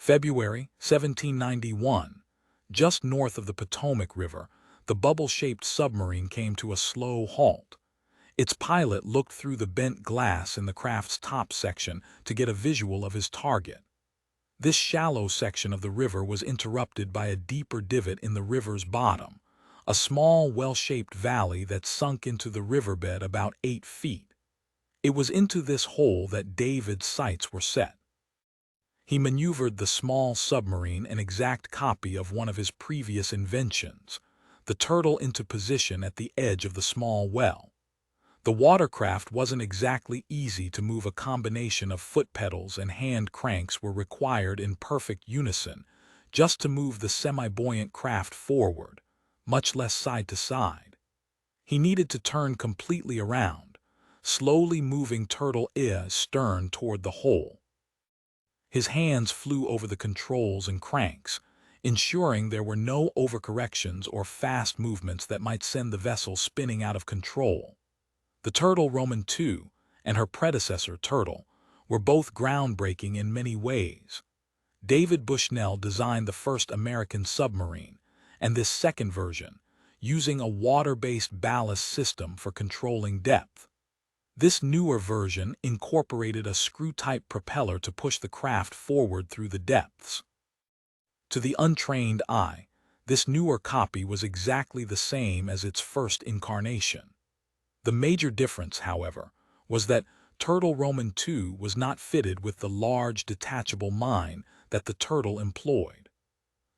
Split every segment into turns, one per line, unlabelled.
February 1791, just north of the Potomac River, the bubble-shaped submarine came to a slow halt. Its pilot looked through the bent glass in the craft's top section to get a visual of his target. This shallow section of the river was interrupted by a deeper divot in the river's bottom, a small, well-shaped valley that sunk into the riverbed about 8 feet. It was into this hole that David's sights were set. He maneuvered the small submarine, an exact copy of one of his previous inventions, the turtle, into position at the edge of the small well. The watercraft wasn't exactly easy to move. A combination of foot pedals and hand cranks were required in perfect unison just to move the semi-buoyant craft forward, much less side to side. He needed to turn completely around, slowly moving turtle stern toward the hole. His hands flew over the controls and cranks, ensuring there were no overcorrections or fast movements that might send the vessel spinning out of control. The Turtle Roman II and her predecessor Turtle were both groundbreaking in many ways. David Bushnell designed the first American submarine, and this second version, using a water-based ballast system for controlling depth. This newer version incorporated a screw-type propeller to push the craft forward through the depths. To the untrained eye, this newer copy was exactly the same as its first incarnation. The major difference, however, was that Turtle Roman II was not fitted with the large detachable mine that the Turtle employed.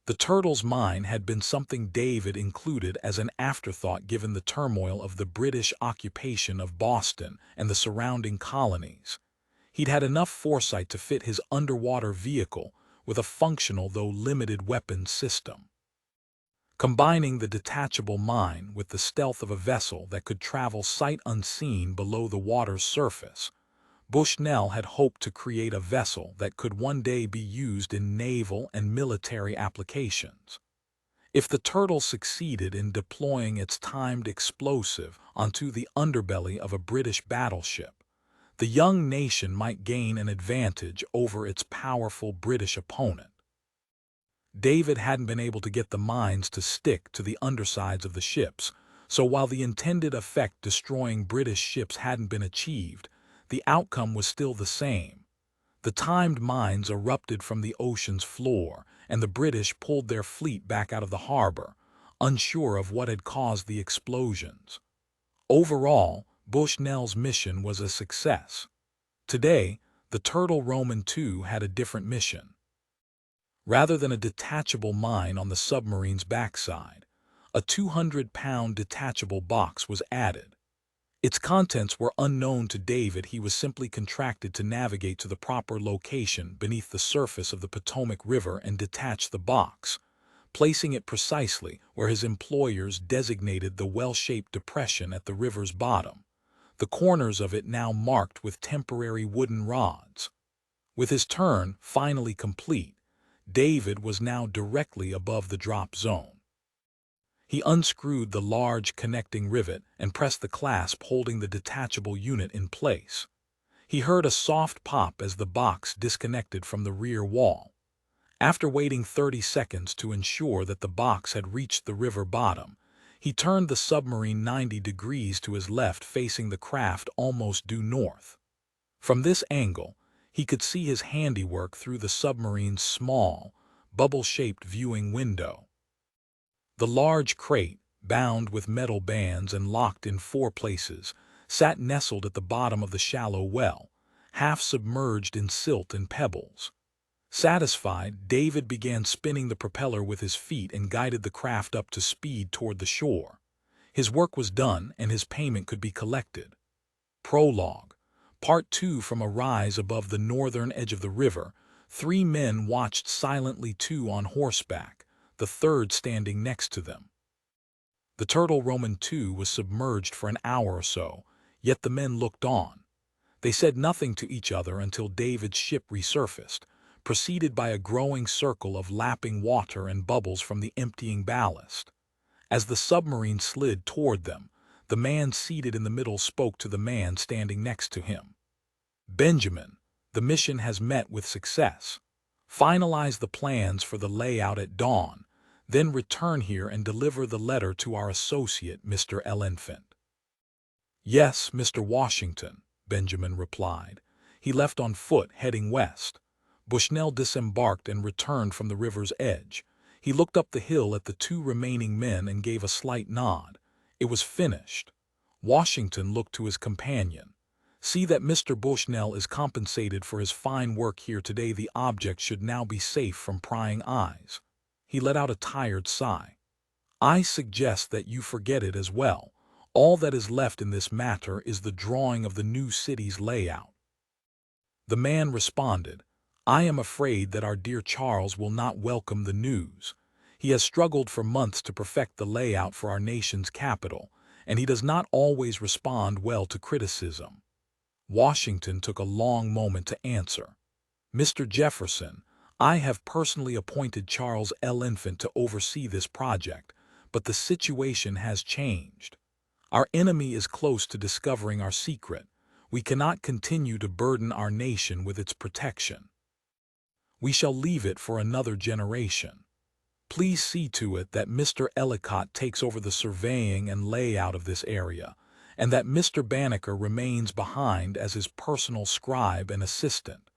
The Turtle's mine had been something David included as an afterthought given the turmoil of the British occupation of Boston and the surrounding colonies. He'd had enough foresight to fit his underwater vehicle with a functional though limited weapons system. Combining the detachable mine with the stealth of a vessel that could travel sight unseen below the water's surface, Bushnell had hoped to create a vessel that could one day be used in naval and military applications. If the Turtle succeeded in deploying its timed explosive onto the underbelly of a British battleship, the young nation might gain an advantage over its powerful British opponent. David hadn't been able to get the mines to stick to the undersides of the ships, so while the intended effect, destroying British ships, hadn't been achieved, the outcome was still the same. The timed mines erupted from the ocean's floor, and the British pulled their fleet back out of the harbor, unsure of what had caused the explosions. Overall, Bushnell's mission was a success. Today, the Turtle Roman II had a different mission. Rather than a detachable mine on the submarine's backside, a 200-pound detachable box was added. Its contents were unknown to David. He was simply contracted to navigate to the proper location beneath the surface of the Potomac River and detach the box, placing it precisely where his employers designated the well-shaped depression at the river's bottom, the corners of it now marked with temporary wooden rods. With his turn finally complete, David was now directly above the drop zone. He unscrewed the large connecting rivet and pressed the clasp holding the detachable unit in place. He heard a soft pop as the box disconnected from the rear wall. After waiting 30 seconds to ensure that the box had reached the river bottom, he turned the submarine 90 degrees to his left, facing the craft almost due north. From this angle, he could see his handiwork through the submarine's small, bubble-shaped viewing window. The large crate, bound with metal bands and locked in 4 places, sat nestled at the bottom of the shallow well, half submerged in silt and pebbles. Satisfied, David began spinning the propeller with his feet and guided the craft up to speed toward the shore. His work was done and his payment could be collected. Prologue. Part 2. From a rise above the northern edge of the river, 3 men watched silently, 2 on horseback, the third standing next to them. The Turtle Roman II was submerged for an hour or so, yet the men looked on. They said nothing to each other until David's ship resurfaced, preceded by a growing circle of lapping water and bubbles from the emptying ballast. As the submarine slid toward them, the man seated in the middle spoke to the man standing next to him. "Benjamin, the mission has met with success. Finalize the plans for the layout at dawn, then return here and deliver the letter to our associate, Mr. Elephant." "Yes, Mr. Washington," Benjamin replied. He left on foot, heading west. Bushnell disembarked and returned from the river's edge. He looked up the hill at the two remaining men and gave a slight nod. It was finished. Washington looked to his companion. "See that Mr. Bushnell is compensated for his fine work here today. The object should now be safe from prying eyes." He let out a tired sigh. "I suggest that you forget it as well. All that is left in this matter is the drawing of the new city's layout." The man responded, "I am afraid that our dear Charles will not welcome the news. He has struggled for months to perfect the layout for our nation's capital, and he does not always respond well to criticism." Washington took a long moment to answer. "Mr. Jefferson, I have personally appointed Charles Elephant to oversee this project, but the situation has changed. Our enemy is close to discovering our secret. We cannot continue to burden our nation with its protection. We shall leave it for another generation. Please see to it that Mr. Ellicott takes over the surveying and layout of this area, and that Mr. Banneker remains behind as his personal scribe and assistant.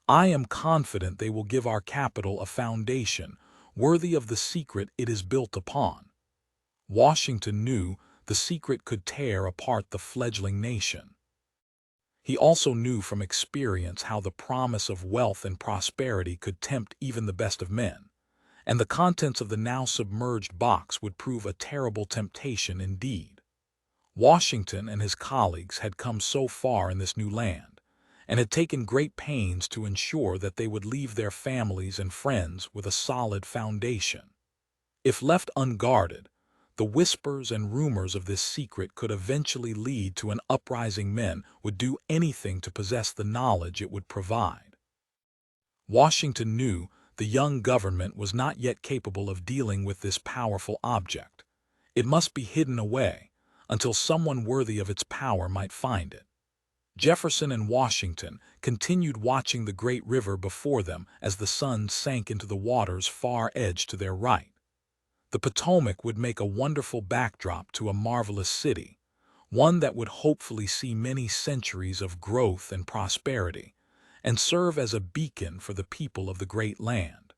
I am confident they will give our capital a foundation worthy of the secret it is built upon." Washington knew the secret could tear apart the fledgling nation. He also knew from experience how the promise of wealth and prosperity could tempt even the best of men, and the contents of the now submerged box would prove a terrible temptation indeed. Washington and his colleagues had come so far in this new land, and had taken great pains to ensure that they would leave their families and friends with a solid foundation. If left unguarded, the whispers and rumors of this secret could eventually lead to an uprising. Men would do anything to possess the knowledge it would provide. Washington knew the young government was not yet capable of dealing with this powerful object. It must be hidden away until someone worthy of its power might find it. Jefferson and Washington continued watching the great river before them as the sun sank into the water's far edge to their right. The Potomac would make a wonderful backdrop to a marvelous city, one that would hopefully see many centuries of growth and prosperity, and serve as a beacon for the people of the great land.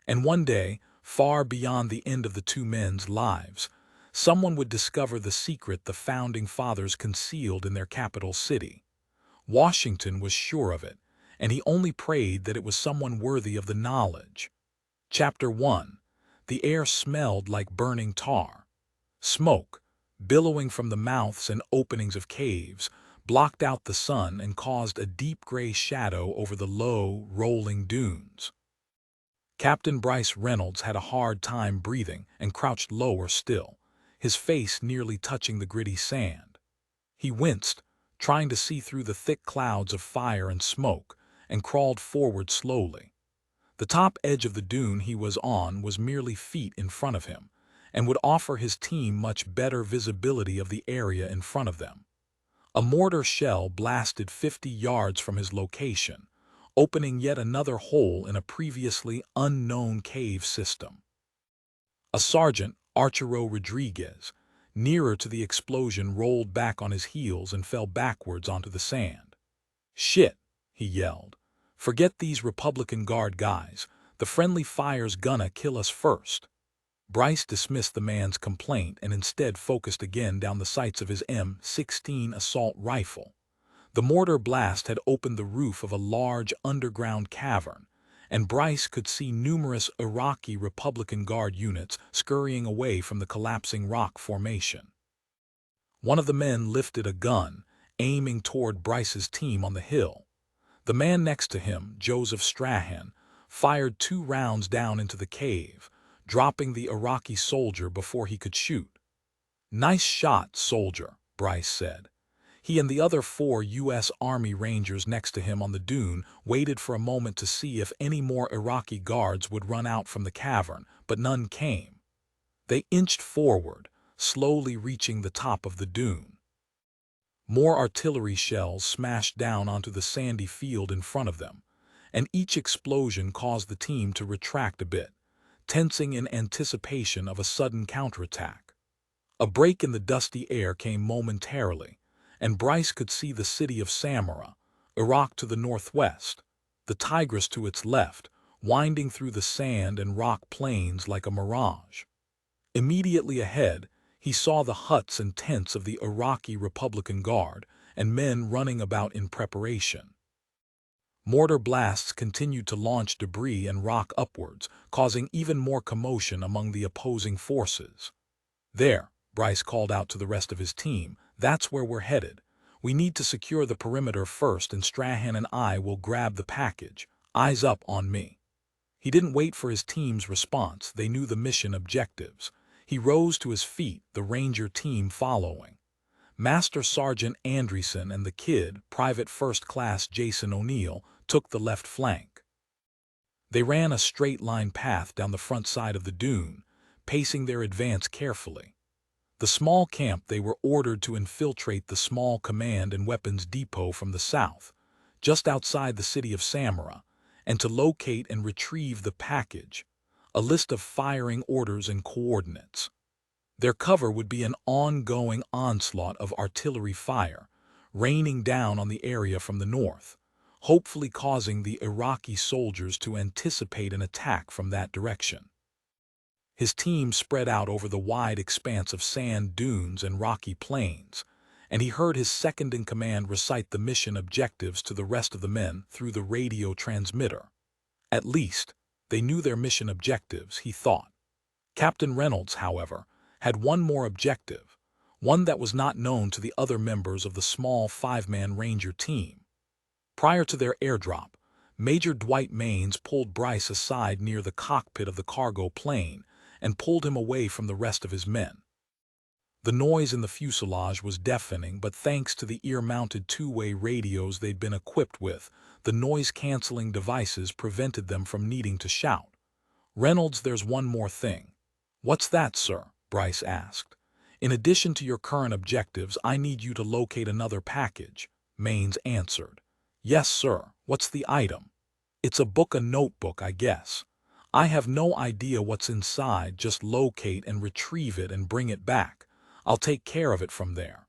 And one day, far beyond the end of the two men's lives, someone would discover the secret the Founding Fathers concealed in their capital city. Washington was sure of it, and he only prayed that it was someone worthy of the knowledge. Chapter 1. The air smelled like burning tar. Smoke, billowing from the mouths and openings of caves, blocked out the sun and caused a deep gray shadow over the low, rolling dunes. Captain Bryce Reynolds had a hard time breathing and crouched lower still, his face nearly touching the gritty sand. He winced, trying to see through the thick clouds of fire and smoke, and crawled forward slowly. The top edge of the dune he was on was merely feet in front of him, and would offer his team much better visibility of the area in front of them. A mortar shell blasted 50 yards from his location, opening yet another hole in a previously unknown cave system. A sergeant, Arturo Rodriguez, nearer to the explosion, rolled back on his heels and fell backwards onto the sand. "Shit," he yelled. "Forget these Republican Guard guys. The friendly fire's gonna kill us first." Bryce dismissed the man's complaint and instead focused again down the sights of his M16 assault rifle. The mortar blast had opened the roof of a large underground cavern, and Bryce could see numerous Iraqi Republican Guard units scurrying away from the collapsing rock formation. One of the men lifted a gun, aiming toward Bryce's team on the hill. The man next to him, Joseph Strahan, fired 2 rounds down into the cave, dropping the Iraqi soldier before he could shoot. "Nice shot, soldier," Bryce said. He and the other 4 U.S. Army Rangers next to him on the dune waited for a moment to see if any more Iraqi guards would run out from the cavern, but none came. They inched forward, slowly reaching the top of the dune. More artillery shells smashed down onto the sandy field in front of them, and each explosion caused the team to retract a bit, tensing in anticipation of a sudden counterattack. A break in the dusty air came momentarily, and Bryce could see the city of Samarra, Iraq to the northwest, the Tigris to its left, winding through the sand and rock plains like a mirage. Immediately ahead, he saw the huts and tents of the Iraqi Republican Guard and men running about in preparation. Mortar blasts continued to launch debris and rock upwards, causing even more commotion among the opposing forces. "There," Bryce called out to the rest of his team, "that's where we're headed. We need to secure the perimeter first, and Strahan and I will grab the package. Eyes up on me." He didn't wait for his team's response. They knew the mission objectives. He rose to his feet, the Ranger team following. Master Sergeant Andreessen and the kid, Private First Class Jason O'Neill, took the left flank. They ran a straight-line path down the front side of the dune, pacing their advance carefully. The small camp they were ordered to infiltrate the small command and weapons depot from the south, just outside the city of Samarra, and to locate and retrieve the package, a list of firing orders and coordinates. Their cover would be an ongoing onslaught of artillery fire, raining down on the area from the north, hopefully causing the Iraqi soldiers to anticipate an attack from that direction. His team spread out over the wide expanse of sand dunes and rocky plains, and he heard his second-in-command recite the mission objectives to the rest of the men through the radio transmitter. At least, they knew their mission objectives, he thought. Captain Reynolds, however, had one more objective, one that was not known to the other members of the small five-man Ranger team. Prior to their airdrop, Major Dwight Maines pulled Bryce aside near the cockpit of the cargo plane and pulled him away from the rest of his men. The noise in the fuselage was deafening, but thanks to the ear-mounted two-way radios they'd been equipped with, the noise-canceling devices prevented them from needing to shout. "Reynolds, there's one more thing." "What's that, sir?" Bryce asked. "In addition to your current objectives, I need you to locate another package," Maines answered. "Yes, sir. What's the item?" "It's a notebook, I guess. I have no idea what's inside. Just locate and retrieve it and bring it back. I'll take care of it from there."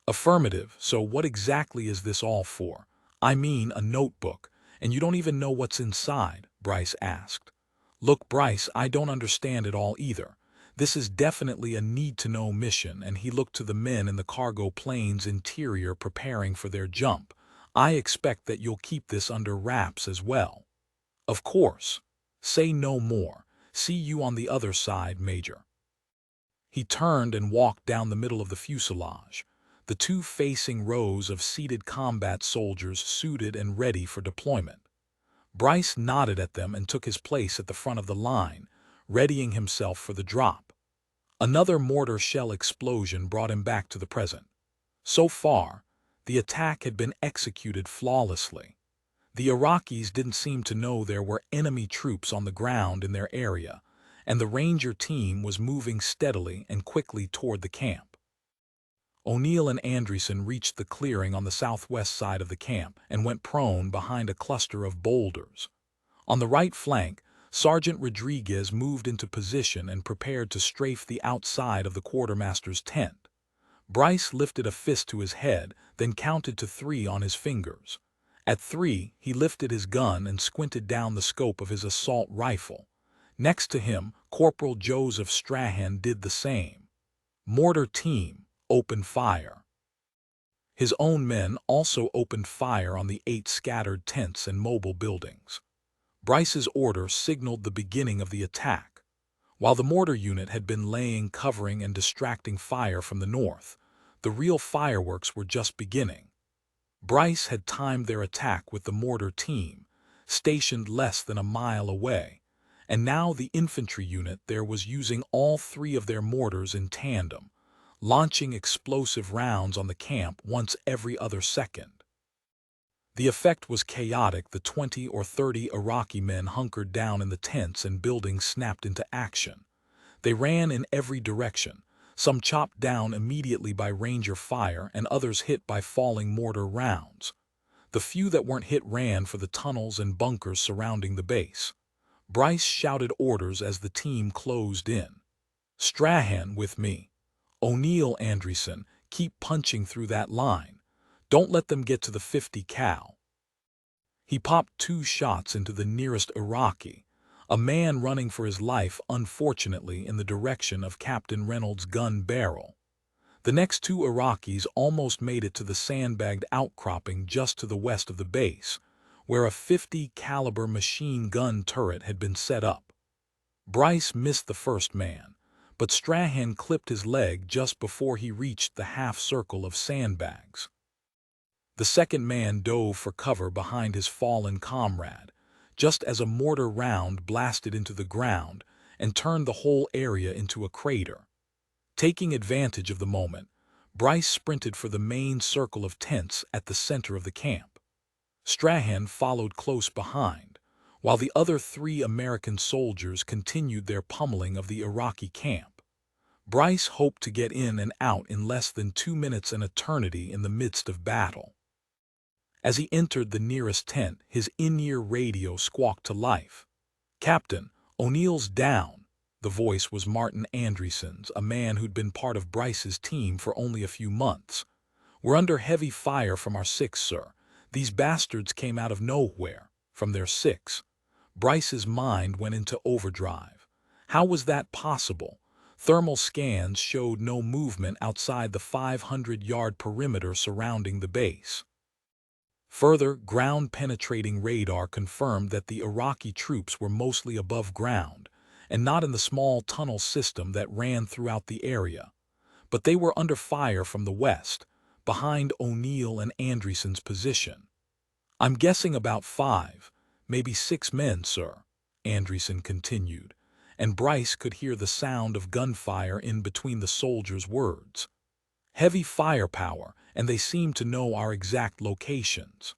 "Affirmative. So what exactly is this all for?" "I mean a notebook, and you don't even know what's inside?" Bryce asked. "Look, Bryce, I don't understand it all either. This is definitely a need-to-know mission," and he looked to the men in the cargo plane's interior preparing for their jump. "I expect that you'll keep this under wraps as well." "Of course. Say no more. See you on the other side, Major." He turned and walked down the middle of the fuselage, the two facing rows of seated combat soldiers suited and ready for deployment. Bryce nodded at them and took his place at the front of the line, readying himself for the drop. Another mortar shell explosion brought him back to the present. So far, the attack had been executed flawlessly. The Iraqis didn't seem to know there were enemy troops on the ground in their area, and the Ranger team was moving steadily and quickly toward the camp. O'Neill and Andreessen reached the clearing on the southwest side of the camp and went prone behind a cluster of boulders. On the right flank, Sergeant Rodriguez moved into position and prepared to strafe the outside of the quartermaster's tent. Bryce lifted a fist to his head, then counted to 3 on his fingers. At 3, he lifted his gun and squinted down the scope of his assault rifle. Next to him, Corporal Joseph Strahan did the same. "Mortar team, open fire." His own men also opened fire on the 8 scattered tents and mobile buildings. Bryce's order signaled the beginning of the attack. While the mortar unit had been laying covering and distracting fire from the north, the real fireworks were just beginning. Bryce had timed their attack with the mortar team, stationed less than a mile away, and now the infantry unit there was using all 3 of their mortars in tandem, launching explosive rounds on the camp once every other second. The effect was chaotic. The 20 or 30 Iraqi men hunkered down in the tents and buildings snapped into action. They ran in every direction, some chopped down immediately by Ranger fire and others hit by falling mortar rounds. The few that weren't hit ran for the tunnels and bunkers surrounding the base. Bryce shouted orders as the team closed in. "Strahan with me. O'Neill, Andreessen, keep punching through that line. Don't let them get to the 50 cal." He popped 2 shots into the nearest Iraqi, a man running for his life, unfortunately in the direction of Captain Reynolds' gun barrel. The next 2 Iraqis almost made it to the sandbagged outcropping just to the west of the base, where a 50 caliber machine gun turret had been set up. Bryce missed the first man, but Strahan clipped his leg just before he reached the half-circle of sandbags. The second man dove for cover behind his fallen comrade, just as a mortar round blasted into the ground and turned the whole area into a crater. Taking advantage of the moment, Bryce sprinted for the main circle of tents at the center of the camp. Strahan followed close behind, while the other 3 American soldiers continued their pummeling of the Iraqi camp. Bryce hoped to get in and out in less than 2 minutes, an eternity in the midst of battle. As he entered the nearest tent, his in-ear radio squawked to life. "Captain, O'Neill's down." The voice was Martin Andreessen's, a man who'd been part of Bryce's team for only a few months. "We're under heavy fire from our 6, sir. These bastards came out of nowhere, from their 6. Bryce's mind went into overdrive. How was that possible? Thermal scans showed no movement outside the 500-yard perimeter surrounding the base. Further, ground-penetrating radar confirmed that the Iraqi troops were mostly above ground, and not in the small tunnel system that ran throughout the area. But they were under fire from the west, behind O'Neill and Andreessen's position. "I'm guessing about 5, maybe 6 men, sir," Andreessen continued, and Bryce could hear the sound of gunfire in between the soldiers' words. "Heavy firepower, and they seem to know our exact locations.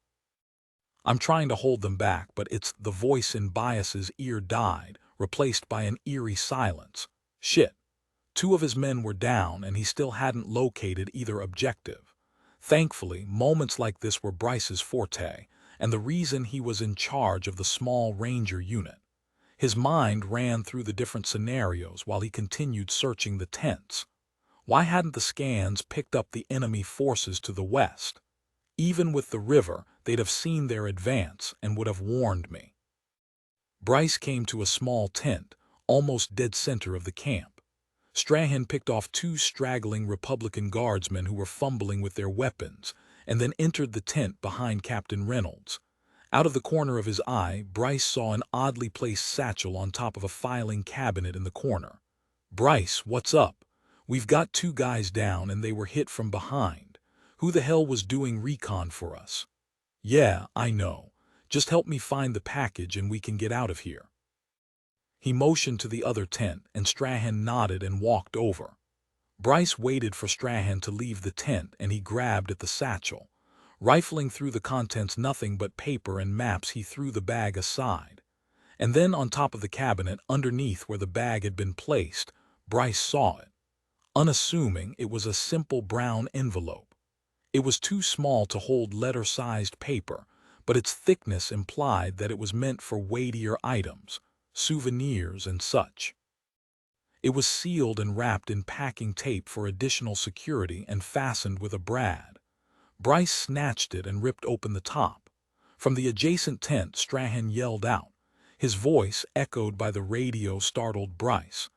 I'm trying to hold them back, but it's..." The voice in Bias's ear died, replaced by an eerie silence. "Shit." 2 of his men were down, and he still hadn't located either objective. Thankfully, moments like this were Bryce's forte, and the reason he was in charge of the small Ranger unit. His mind ran through the different scenarios while he continued searching the tents. Why hadn't the scans picked up the enemy forces to the west? Even with the river, they'd have seen their advance and would have warned me. Bryce came to a small tent, almost dead center of the camp. Strahan picked off 2 straggling Republican guardsmen who were fumbling with their weapons, and then entered the tent behind Captain Reynolds. Out of the corner of his eye, Bryce saw an oddly placed satchel on top of a filing cabinet in the corner. "Bryce, what's up? We've got 2 guys down and they were hit from behind. Who the hell was doing recon for us?" "Yeah, I know. Just help me find the package and we can get out of here." He motioned to the other tent, and Strahan nodded and walked over. Bryce waited for Strahan to leave the tent, and he grabbed at the satchel. Rifling through the contents, nothing but paper and maps, he threw the bag aside. And then on top of the cabinet, underneath where the bag had been placed, Bryce saw it. Unassuming, it was a simple brown envelope. It was too small to hold letter-sized paper, but its thickness implied that it was meant for weightier items, souvenirs and such. It was sealed and wrapped in packing tape for additional security and fastened with a brad. Bryce snatched it and ripped open the top. From the adjacent tent, Strahan yelled out. His voice, echoed by the radio, startled Bryce.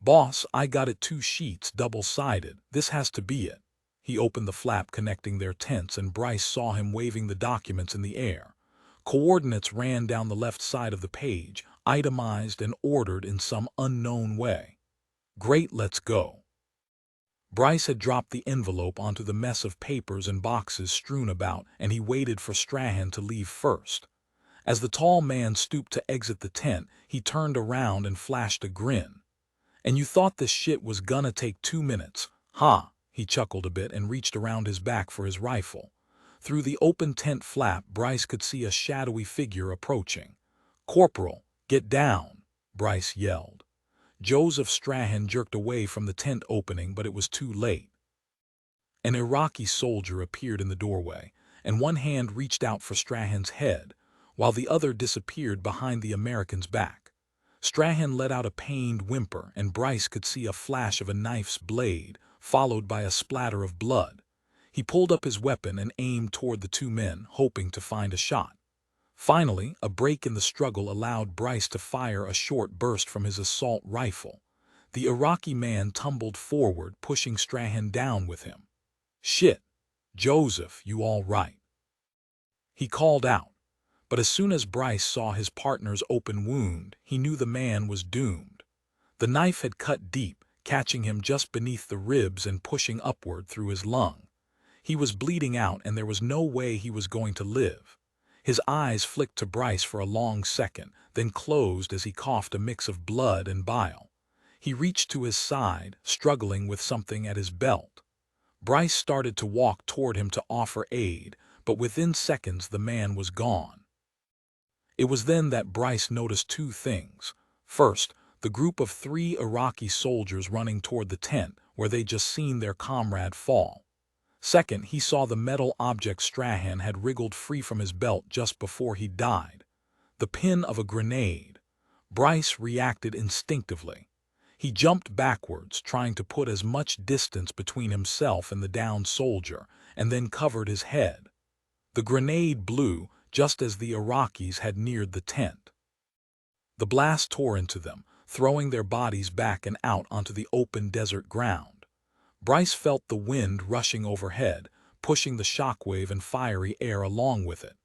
"Boss, I got it 2 sheets, double-sided. This has to be it." He opened the flap connecting their tents, and Bryce saw him waving the documents in the air. Coordinates ran down the left side of the page, itemized and ordered in some unknown way. "Great, let's go." Bryce had dropped the envelope onto the mess of papers and boxes strewn about, and he waited for Strahan to leave first. As the tall man stooped to exit the tent, he turned around and flashed a grin. "And you thought this shit was gonna take 2 minutes, huh?" He chuckled a bit and reached around his back for his rifle. Through the open tent flap, Bryce could see a shadowy figure approaching. "Corporal, get down," Bryce yelled. Joseph Strahan jerked away from the tent opening, but it was too late. An Iraqi soldier appeared in the doorway, and one hand reached out for Strahan's head, while the other disappeared behind the American's back. Strahan let out a pained whimper, and Bryce could see a flash of a knife's blade, followed by a splatter of blood. He pulled up his weapon and aimed toward the two men, hoping to find a shot. Finally, a break in the struggle allowed Bryce to fire a short burst from his assault rifle. The Iraqi man tumbled forward, pushing Strahan down with him. "Shit, Joseph, you all right?" he called out. But as soon as Bryce saw his partner's open wound, he knew the man was doomed. The knife had cut deep, catching him just beneath the ribs and pushing upward through his lung. He was bleeding out, and there was no way he was going to live. His eyes flicked to Bryce for a long second, then closed as he coughed a mix of blood and bile. He reached to his side, struggling with something at his belt. Bryce started to walk toward him to offer aid, but within seconds the man was gone. It was then that Bryce noticed two things. First, the group of 3 Iraqi soldiers running toward the tent where they'd just seen their comrade fall. Second, he saw the metal object Strahan had wriggled free from his belt just before he died. The pin of a grenade. Bryce reacted instinctively. He jumped backwards, trying to put as much distance between himself and the downed soldier, and then covered his head. The grenade blew just as the Iraqis had neared the tent. The blast tore into them, throwing their bodies back and out onto the open desert ground. Bryce felt the wind rushing overhead, pushing the shockwave and fiery air along with it.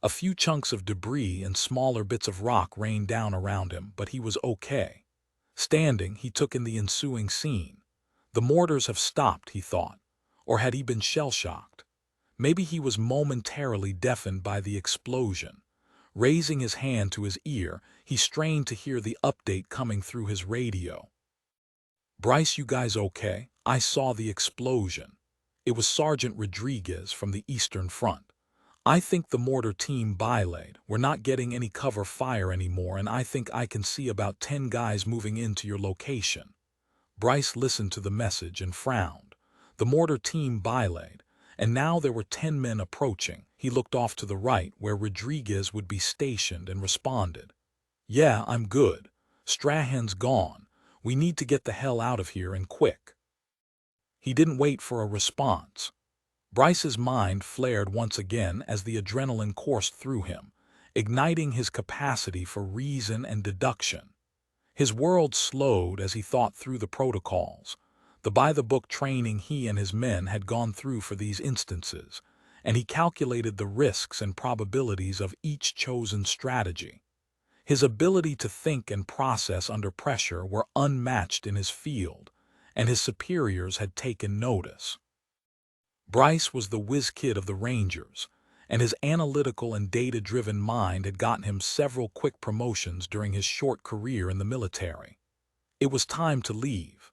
A few chunks of debris and smaller bits of rock rained down around him, but he was okay. Standing, he took in the ensuing scene. The mortars have stopped, he thought. Or had he been shell-shocked? Maybe he was momentarily deafened by the explosion. Raising his hand to his ear, he strained to hear the update coming through his radio. "Bryce, you guys okay? I saw the explosion." It was Sergeant Rodriguez from the Eastern Front. "I think the mortar team bylaid. We're not getting any cover fire anymore, and I think I can see about 10 guys moving into your location." Bryce listened to the message and frowned. The mortar team bylaid, and now there were 10 men approaching. He looked off to the right, where Rodriguez would be stationed, and responded. "Yeah, I'm good. Strahan's gone. We need to get the hell out of here, and quick." He didn't wait for a response. Bryce's mind flared once again as the adrenaline coursed through him, igniting his capacity for reason and deduction. His world slowed as he thought through the protocols, the by-the-book training he and his men had gone through for these instances, and he calculated the risks and probabilities of each chosen strategy. His ability to think and process under pressure were unmatched in his field, and his superiors had taken notice. Bryce was the whiz kid of the Rangers, and his analytical and data-driven mind had gotten him several quick promotions during his short career in the military. It was time to leave.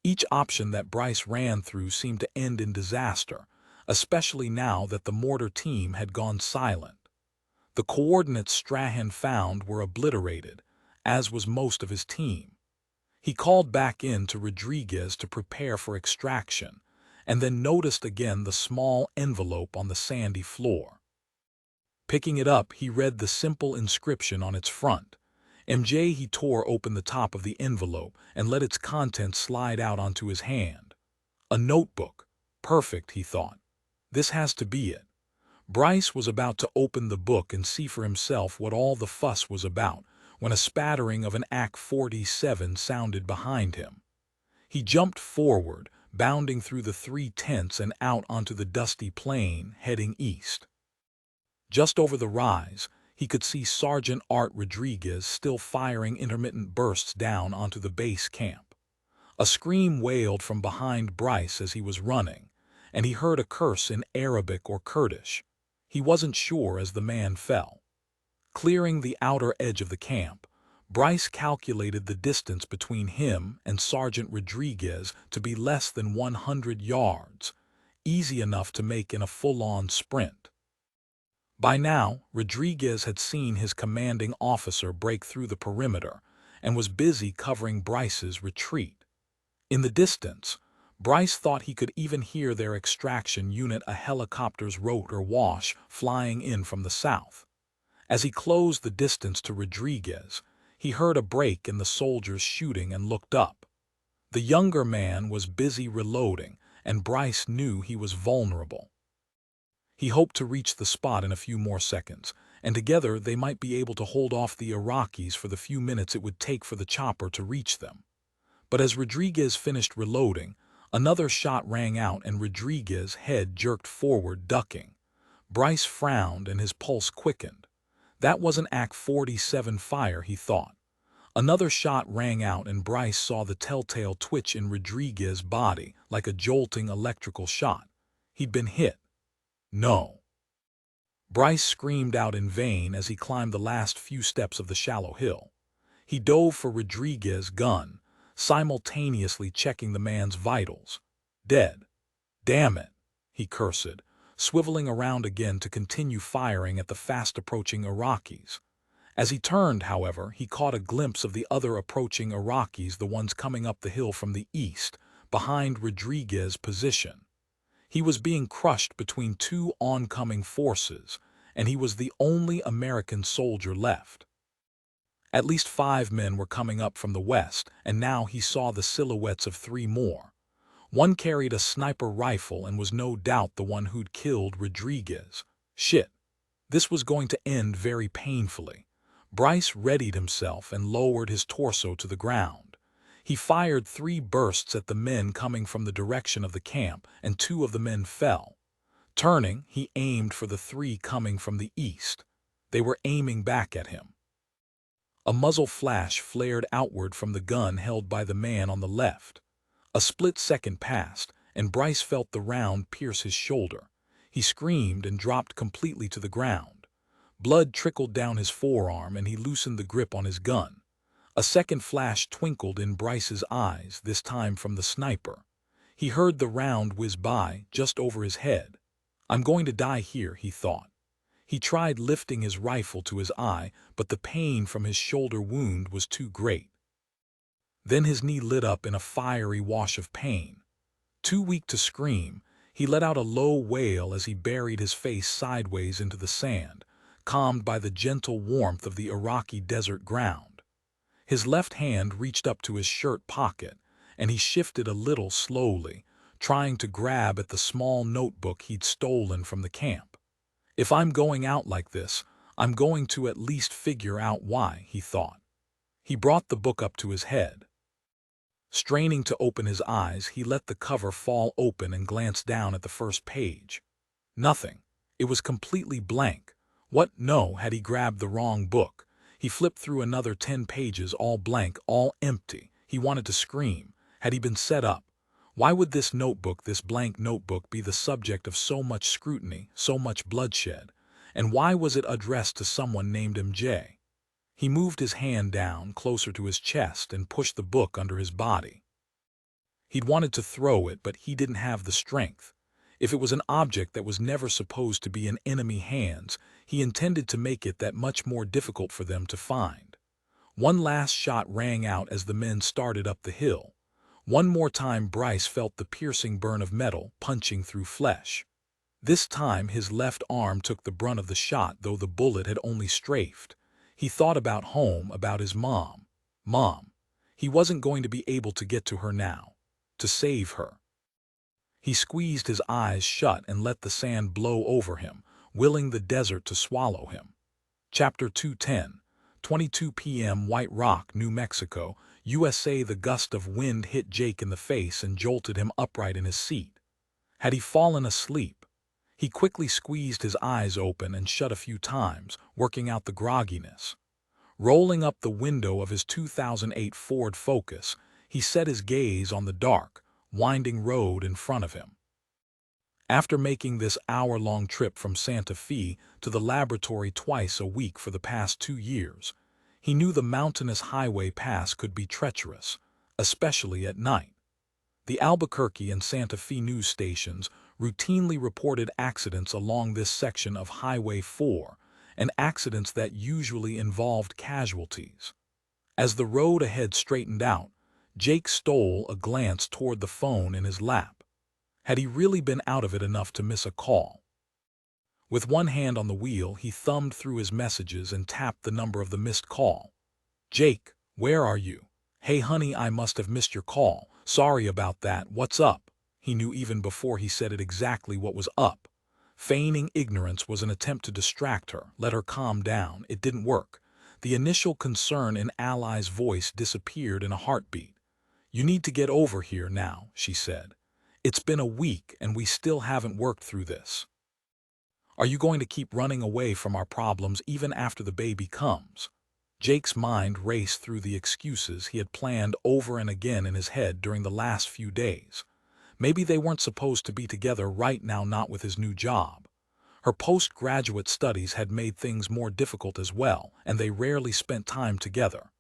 Each option that Bryce ran through seemed to end in disaster, especially now that the mortar team had gone silent. The coordinates Strahan found were obliterated, as was most of his team. He called back in to Rodriguez to prepare for extraction, and then noticed again the small envelope on the sandy floor. Picking it up, he read the simple inscription on its front. MJ. He tore open the top of the envelope and let its contents slide out onto his hand. A notebook. Perfect, he thought. This has to be it. Bryce was about to open the book and see for himself what all the fuss was about when a spattering of an AK-47 sounded behind him. He jumped forward, bounding through the 3 tents and out onto the dusty plain, heading east. Just over the rise, he could see Sergeant Art Rodriguez still firing intermittent bursts down onto the base camp. A scream wailed from behind Bryce as he was running, and he heard a curse in Arabic or Kurdish. He wasn't sure as the man fell. Clearing the outer edge of the camp, Bryce calculated the distance between him and Sergeant Rodriguez to be less than 100 yards, easy enough to make in a full-on sprint. By now, Rodriguez had seen his commanding officer break through the perimeter and was busy covering Bryce's retreat. In the distance, Bryce thought he could even hear their extraction unit, a helicopter's rotor wash, flying in from the south. As he closed the distance to Rodriguez, he heard a break in the soldiers' shooting and looked up. The younger man was busy reloading, and Bryce knew he was vulnerable. He hoped to reach the spot in a few more seconds, and together they might be able to hold off the Iraqis for the few minutes it would take for the chopper to reach them. But as Rodriguez finished reloading, another shot rang out and Rodriguez's head jerked forward, ducking. Bryce frowned and his pulse quickened. That wasn't AK-47 fire, he thought. Another shot rang out and Bryce saw the telltale twitch in Rodriguez's body, like a jolting electrical shot. He'd been hit. No. Bryce screamed out in vain as he climbed the last few steps of the shallow hill. He dove for Rodriguez's gun, simultaneously checking the man's vitals. Dead. Damn it, he cursed, swiveling around again to continue firing at the fast-approaching Iraqis. As he turned, however, he caught a glimpse of the other approaching Iraqis, the ones coming up the hill from the east, behind Rodriguez's position. He was being crushed between two oncoming forces, and he was the only American soldier left. At least 5 men were coming up from the west, and now he saw the silhouettes of 3 more. One carried a sniper rifle and was no doubt the one who'd killed Rodriguez. Shit. This was going to end very painfully. Bryce readied himself and lowered his torso to the ground. He fired 3 bursts at the men coming from the direction of the camp, and 2 of the men fell. Turning, he aimed for the 3 coming from the east. They were aiming back at him. A muzzle flash flared outward from the gun held by the man on the left. A split second passed, and Bryce felt the round pierce his shoulder. He screamed and dropped completely to the ground. Blood trickled down his forearm and he loosened the grip on his gun. A second flash twinkled in Bryce's eyes, this time from the sniper. He heard the round whiz by, just over his head. I'm going to die here, he thought. He tried lifting his rifle to his eye, but the pain from his shoulder wound was too great. Then his knee lit up in a fiery wash of pain. Too weak to scream, he let out a low wail as he buried his face sideways into the sand, calmed by the gentle warmth of the Iraqi desert ground. His left hand reached up to his shirt pocket, and he shifted a little slowly, trying to grab at the small notebook he'd stolen from the camp. If I'm going out like this, I'm going to at least figure out why, he thought. He brought the book up to his head. Straining to open his eyes, he let the cover fall open and glanced down at the first page. Nothing. It was completely blank. What? No, had he grabbed the wrong book? He flipped through another 10 pages, all blank, all empty. He wanted to scream. Had he been set up? Why would this notebook, this blank notebook, be the subject of so much scrutiny, so much bloodshed? And why was it addressed to someone named MJ? He moved his hand down closer to his chest and pushed the book under his body. He'd wanted to throw it, but he didn't have the strength. If it was an object that was never supposed to be in enemy hands, he intended to make it that much more difficult for them to find. One last shot rang out as the men started up the hill. One more time Bryce felt the piercing burn of metal punching through flesh. This time his left arm took the brunt of the shot, though the bullet had only strafed. He thought about home, about his mom. Mom. He wasn't going to be able to get to her now. To save her. He squeezed his eyes shut and let the sand blow over him, willing the desert to swallow him. Chapter 210, 22 p.m. White Rock, New Mexico, USA. The gust of wind hit Jake in the face and jolted him upright in his seat. Had he fallen asleep? He quickly squeezed his eyes open and shut a few times, working out the grogginess. Rolling up the window of his 2008 Ford Focus, he set his gaze on the dark, winding road in front of him. After making this hour-long trip from Santa Fe to the laboratory twice a week for the past 2 years, he knew the mountainous highway pass could be treacherous, especially at night. The Albuquerque and Santa Fe news stations routinely reported accidents along this section of Highway 4, and accidents that usually involved casualties. As the road ahead straightened out, Jake stole a glance toward the phone in his lap. Had he really been out of it enough to miss a call? With one hand on the wheel, he thumbed through his messages and tapped the number of the missed call. "Jake, where are you? Hey honey, I must have missed your call. Sorry about that. What's up?" He knew even before he said it exactly what was up. Feigning ignorance was an attempt to distract her, let her calm down. It didn't work. The initial concern in Ally's voice disappeared in a heartbeat. "You need to get over here now," she said. "It's been a week and we still haven't worked through this. Are you going to keep running away from our problems even after the baby comes?" Jake's mind raced through the excuses he had planned over and again in his head during the last few days. Maybe they weren't supposed to be together right now, not with his new job. Her postgraduate studies had made things more difficult as well, and they rarely spent time together.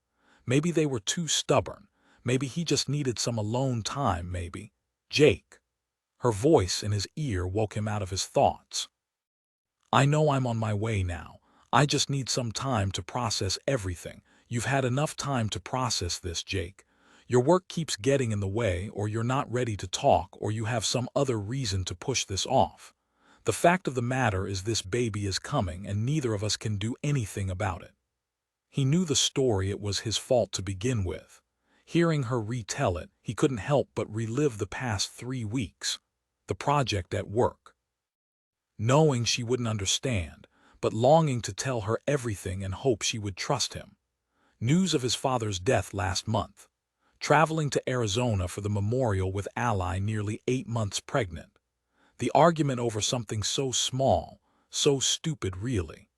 Maybe they were too stubborn. Maybe he just needed some alone time, maybe. Jake. Her voice in his ear woke him out of his thoughts. "I know I'm on my way now. I just need some time to process everything. You've had enough time to process this, Jake. Your work keeps getting in the way, or you're not ready to talk, or you have some other reason to push this off. The fact of the matter is this baby is coming, and neither of us can do anything about it." He knew the story. It was his fault to begin with. Hearing her retell it, he couldn't help but relive the past 3 weeks. The project at work. Knowing she wouldn't understand, but longing to tell her everything and hope she would trust him. News of his father's death last month. Traveling to Arizona for the memorial with Ally, nearly 8 months pregnant. The argument over something so small, so stupid really.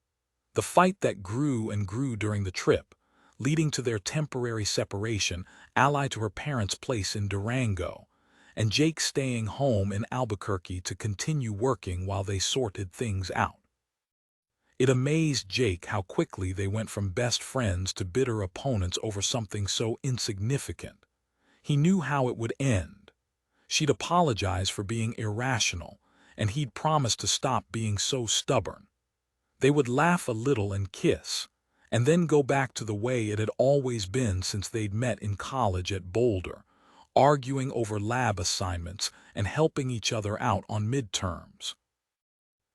The fight that grew and grew during the trip, leading to their temporary separation, Ally to her parents' place in Durango, and Jake staying home in Albuquerque to continue working while they sorted things out. It amazed Jake how quickly they went from best friends to bitter opponents over something so insignificant. He knew how it would end. She'd apologize for being irrational, and he'd promised to stop being so stubborn. They would laugh a little and kiss, and then go back to the way it had always been since they'd met in college at Boulder, arguing over lab assignments and helping each other out on midterms.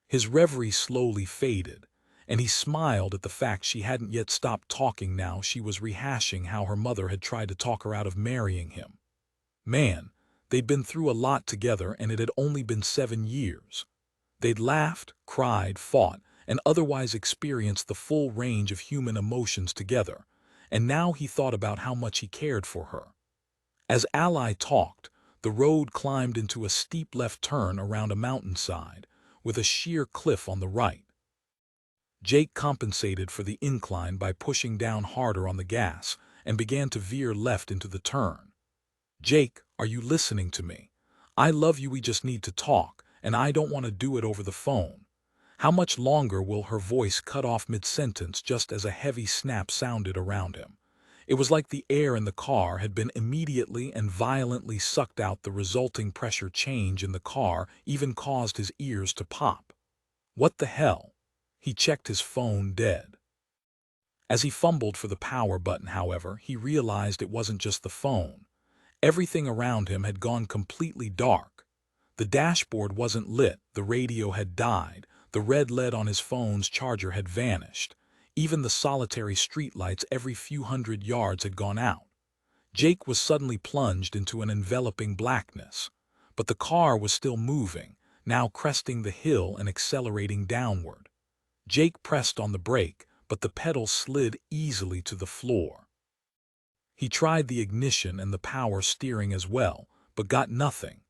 His reverie slowly faded, and he smiled at the fact she hadn't yet stopped talking. Now she was rehashing how her mother had tried to talk her out of marrying him. Man, they'd been through a lot together, and it had only been 7 years. They'd laughed, cried, fought, and otherwise experienced the full range of human emotions together, and now he thought about how much he cared for her. As Ally talked, the road climbed into a steep left turn around a mountainside, with a sheer cliff on the right. Jake compensated for the incline by pushing down harder on the gas and began to veer left into the turn. "Jake, are you listening to me? I love you. We just need to talk, and I don't want to do it over the phone." How much longer will her voice cut off mid-sentence just as a heavy snap sounded around him? It was like the air in the car had been immediately and violently sucked out. The resulting pressure change in the car even caused his ears to pop. What the hell? He checked his phone. Dead. As he fumbled for the power button, however, he realized it wasn't just the phone. Everything around him had gone completely dark. The dashboard wasn't lit, the radio had died, the red LED on his phone's charger had vanished. Even the solitary streetlights every few hundred yards had gone out. Jake was suddenly plunged into an enveloping blackness. But the car was still moving, now cresting the hill and accelerating downward. Jake pressed on the brake, but the pedal slid easily to the floor. He tried the ignition and the power steering as well, but got nothing.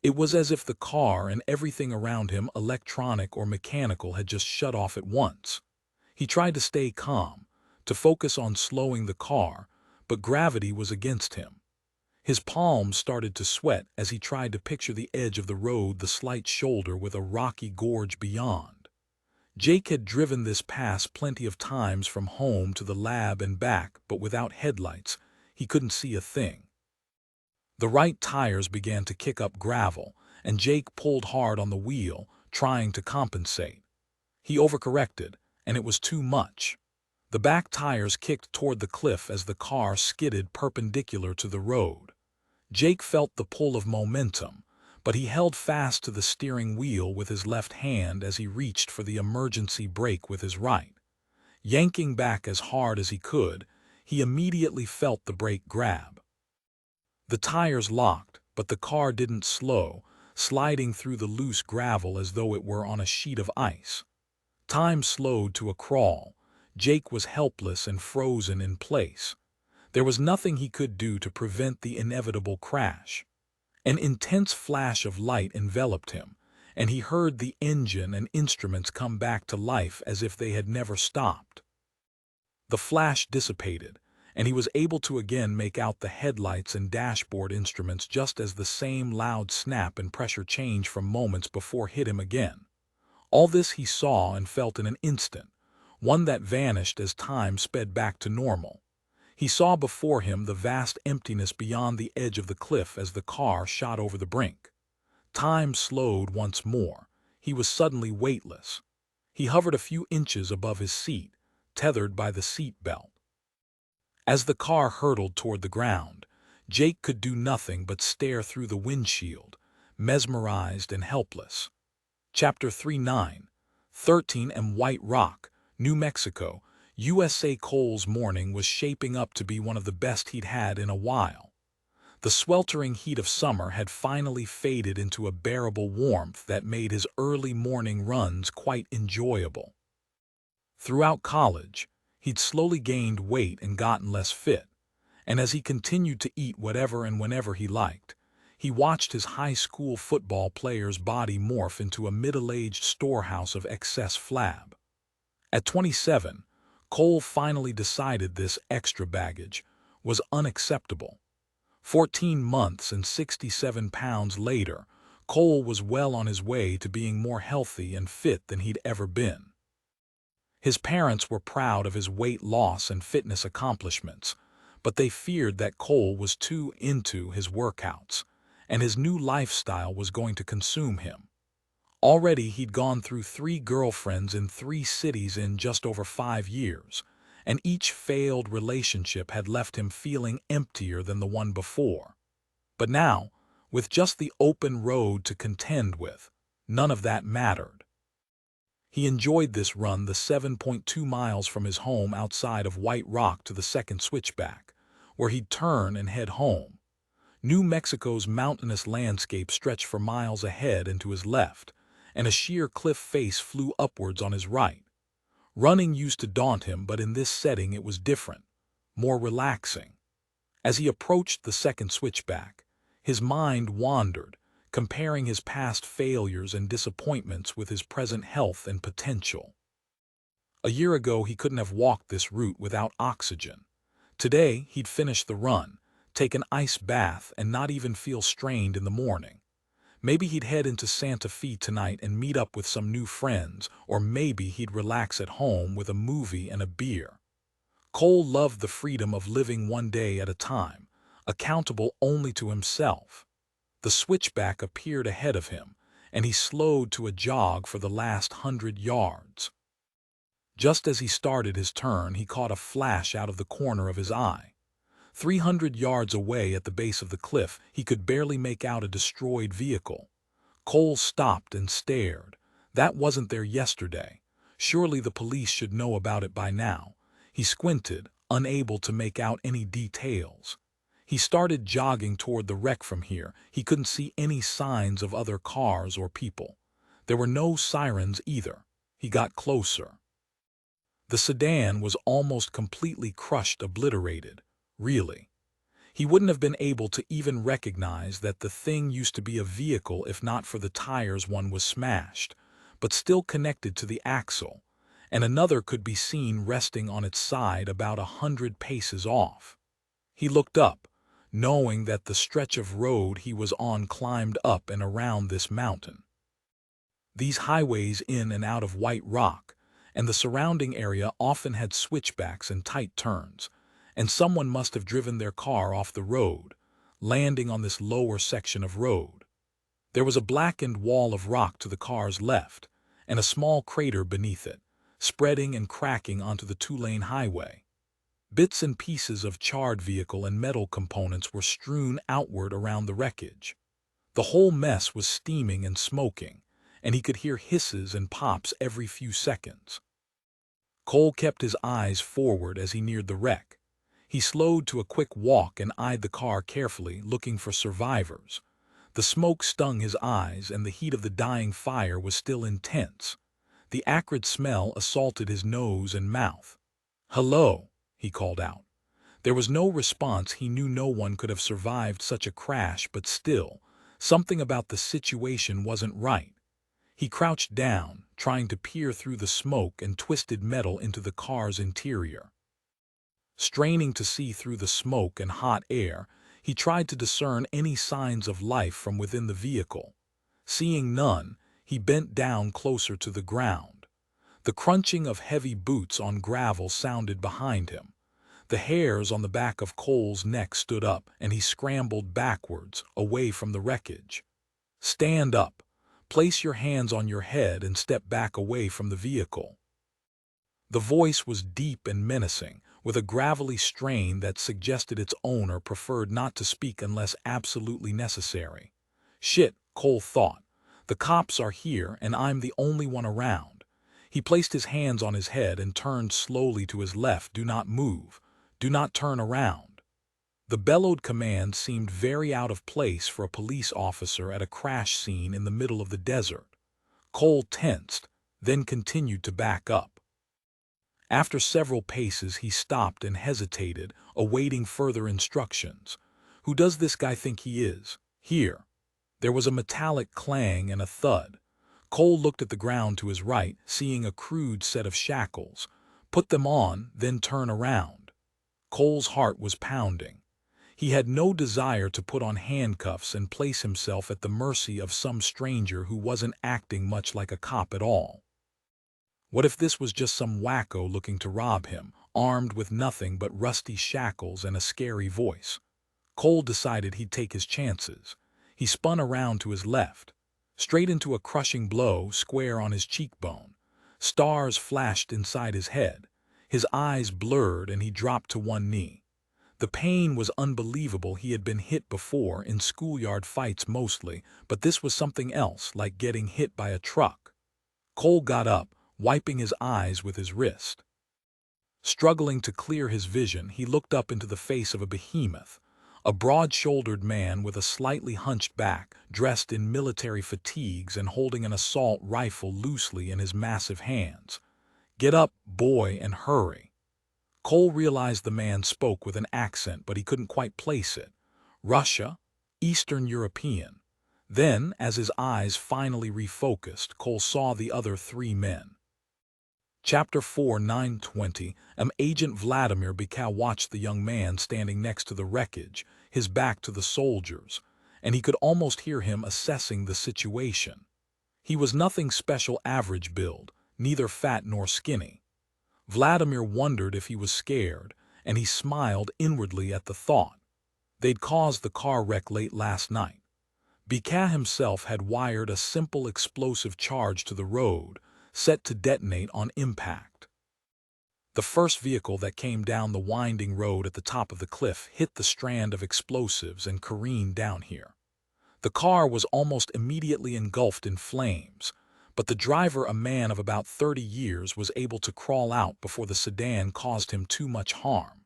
It was as if the car and everything around him, electronic or mechanical, had just shut off at once. He tried to stay calm, to focus on slowing the car, but gravity was against him. His palms started to sweat as he tried to picture the edge of the road, the slight shoulder with a rocky gorge beyond. Jake had driven this pass plenty of times from home to the lab and back, but without headlights, he couldn't see a thing. The right tires began to kick up gravel, and Jake pulled hard on the wheel, trying to compensate. He overcorrected, and it was too much. The back tires kicked toward the cliff as the car skidded perpendicular to the road. Jake felt the pull of momentum, but he held fast to the steering wheel with his left hand as he reached for the emergency brake with his right. Yanking back as hard as he could, he immediately felt the brake grab. The tires locked, but the car didn't slow, sliding through the loose gravel as though it were on a sheet of ice. Time slowed to a crawl. Jake was helpless and frozen in place. There was nothing he could do to prevent the inevitable crash. An intense flash of light enveloped him, and he heard the engine and instruments come back to life as if they had never stopped. The flash dissipated, and he was able to again make out the headlights and dashboard instruments just as the same loud snap and pressure change from moments before hit him again. All this he saw and felt in an instant, one that vanished as time sped back to normal. He saw before him the vast emptiness beyond the edge of the cliff as the car shot over the brink. Time slowed once more. He was suddenly weightless. He hovered a few inches above his seat, tethered by the seat belt. As the car hurtled toward the ground, Jake could do nothing but stare through the windshield, mesmerized and helpless. Chapter 39, 13 and White Rock, New Mexico, USA. Cole's morning was shaping up to be one of the best he'd had in a while. The sweltering heat of summer had finally faded into a bearable warmth that made his early morning runs quite enjoyable. Throughout college, he'd slowly gained weight and gotten less fit, and as he continued to eat whatever and whenever he liked, he watched his high school football player's body morph into a middle-aged storehouse of excess flab. At 27, Cole finally decided this extra baggage was unacceptable. 14 months and 67 pounds later, Cole was well on his way to being more healthy and fit than he'd ever been. His parents were proud of his weight loss and fitness accomplishments, but they feared that Cole was too into his workouts, and his new lifestyle was going to consume him. Already he'd gone through 3 girlfriends in 3 cities in just over 5 years, and each failed relationship had left him feeling emptier than the one before. But now, with just the open road to contend with, none of that mattered. He enjoyed this run the 7.2 miles from his home outside of White Rock to the second switchback, where he'd turn and head home. New Mexico's mountainous landscape stretched for miles ahead and to his left, and a sheer cliff face flew upwards on his right. Running used to daunt him, but in this setting it was different, more relaxing. As he approached the second switchback, his mind wandered, comparing his past failures and disappointments with his present health and potential. A year ago he couldn't have walked this route without oxygen. Today he'd finish the run, take an ice bath, and not even feel strained in the morning. Maybe he'd head into Santa Fe tonight and meet up with some new friends, or maybe he'd relax at home with a movie and a beer. Cole loved the freedom of living one day at a time, accountable only to himself. The switchback appeared ahead of him, and he slowed to a jog for the last 100 yards. Just as he started his turn, he caught a flash out of the corner of his eye. 300 yards away at the base of the cliff, he could barely make out a destroyed vehicle. Cole stopped and stared. That wasn't there yesterday. Surely the police should know about it by now. He squinted, unable to make out any details. He started jogging toward the wreck from here. He couldn't see any signs of other cars or people. There were no sirens either. He got closer. The sedan was almost completely crushed, obliterated. Really. He wouldn't have been able to even recognize that the thing used to be a vehicle if not for the tires. One was smashed, but still connected to the axle, and another could be seen resting on its side about 100 paces off. He looked up, knowing that the stretch of road he was on climbed up and around this mountain. These highways in and out of White Rock and the surrounding area often had switchbacks and tight turns, and someone must have driven their car off the road, landing on this lower section of road. There was a blackened wall of rock to the car's left, and a small crater beneath it, spreading and cracking onto the two-lane highway. Bits and pieces of charred vehicle and metal components were strewn outward around the wreckage. The whole mess was steaming and smoking, and he could hear hisses and pops every few seconds. Cole kept his eyes forward as he neared the wreck. He slowed to a quick walk and eyed the car carefully, looking for survivors. The smoke stung his eyes, and the heat of the dying fire was still intense. The acrid smell assaulted his nose and mouth. "Hello," he called out. There was no response. He knew no one could have survived such a crash, but still, something about the situation wasn't right. He crouched down, trying to peer through the smoke and twisted metal into the car's interior. Straining to see through the smoke and hot air, he tried to discern any signs of life from within the vehicle. Seeing none, he bent down closer to the ground. The crunching of heavy boots on gravel sounded behind him. The hairs on the back of Cole's neck stood up, and he scrambled backwards, away from the wreckage. "Stand up. Place your hands on your head and step back away from the vehicle." The voice was deep and menacing, with a gravelly strain that suggested its owner preferred not to speak unless absolutely necessary. "Shit," Cole thought. "The cops are here, and I'm the only one around." He placed his hands on his head and turned slowly to his left. "Do not move. Do not turn around." The bellowed command seemed very out of place for a police officer at a crash scene in the middle of the desert. Cole tensed, then continued to back up. After several paces, he stopped and hesitated, awaiting further instructions. "Who does this guy think he is? Here." There was a metallic clang and a thud. Cole looked at the ground to his right, seeing a crude set of shackles. "Put them on, then turn around." Cole's heart was pounding. He had no desire to put on handcuffs and place himself at the mercy of some stranger who wasn't acting much like a cop at all. What if this was just some wacko looking to rob him, armed with nothing but rusty shackles and a scary voice? Cole decided he'd take his chances. He spun around to his left, straight into a crushing blow square on his cheekbone. Stars flashed inside his head. His eyes blurred and he dropped to one knee. The pain was unbelievable. He had been hit before, in schoolyard fights mostly, but this was something else, like getting hit by a truck. Cole got up, wiping his eyes with his wrist. Struggling to clear his vision, he looked up into the face of a behemoth, a broad-shouldered man with a slightly hunched back, dressed in military fatigues and holding an assault rifle loosely in his massive hands. "Get up, boy, and hurry." Cole realized the man spoke with an accent, but he couldn't quite place it. Russia? Eastern European. Then, as his eyes finally refocused, Cole saw the other three men. Chapter 4, 920. Agent Vladimir Bykov watched the young man standing next to the wreckage, his back to the soldiers, and he could almost hear him assessing the situation. He was nothing special, average build, neither fat nor skinny. Vladimir wondered if he was scared, and he smiled inwardly at the thought. They'd caused the car wreck late last night. Bykov himself had wired a simple explosive charge to the road, set to detonate on impact. The first vehicle that came down the winding road at the top of the cliff hit the strand of explosives and careened down here. The car was almost immediately engulfed in flames, but the driver, a man of about 30 years, was able to crawl out before the sedan caused him too much harm.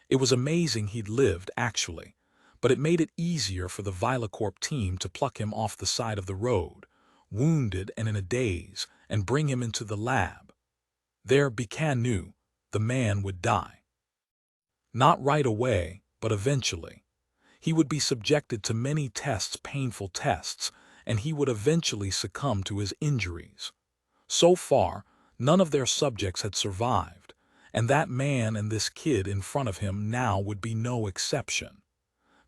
It was amazing he'd lived, actually, but it made it easier for the Vilacorp team to pluck him off the side of the road, wounded and in a daze, and bring him into the lab. There, Bykov knew, the man would die. Not right away, but eventually. He would be subjected to many tests, painful tests, and he would eventually succumb to his injuries. So far, none of their subjects had survived, and that man and this kid in front of him now would be no exception.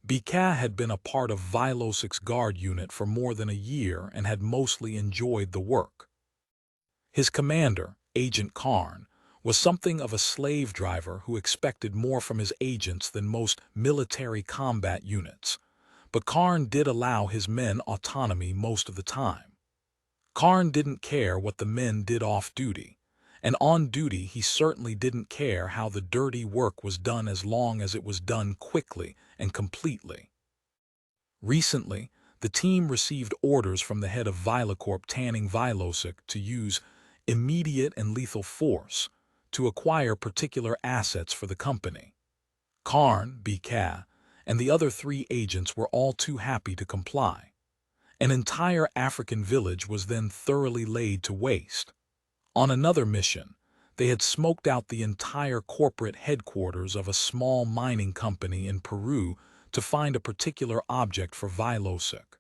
Bykov had been a part of Vilosic's guard unit for more than a year and had mostly enjoyed the work. His commander, Agent Karn, was something of a slave driver who expected more from his agents than most military combat units. But Karn did allow his men autonomy most of the time. Karn didn't care what the men did off duty. And on duty, he certainly didn't care how the dirty work was done as long as it was done quickly and completely. Recently, the team received orders from the head of Vilacorp Tanning Vilosic to use immediate and lethal force to acquire particular assets for the company. Karn, BK, and the other 3 agents were all too happy to comply. An entire African village was then thoroughly laid to waste. On another mission, they had smoked out the entire corporate headquarters of a small mining company in Peru to find a particular object for Vilosic.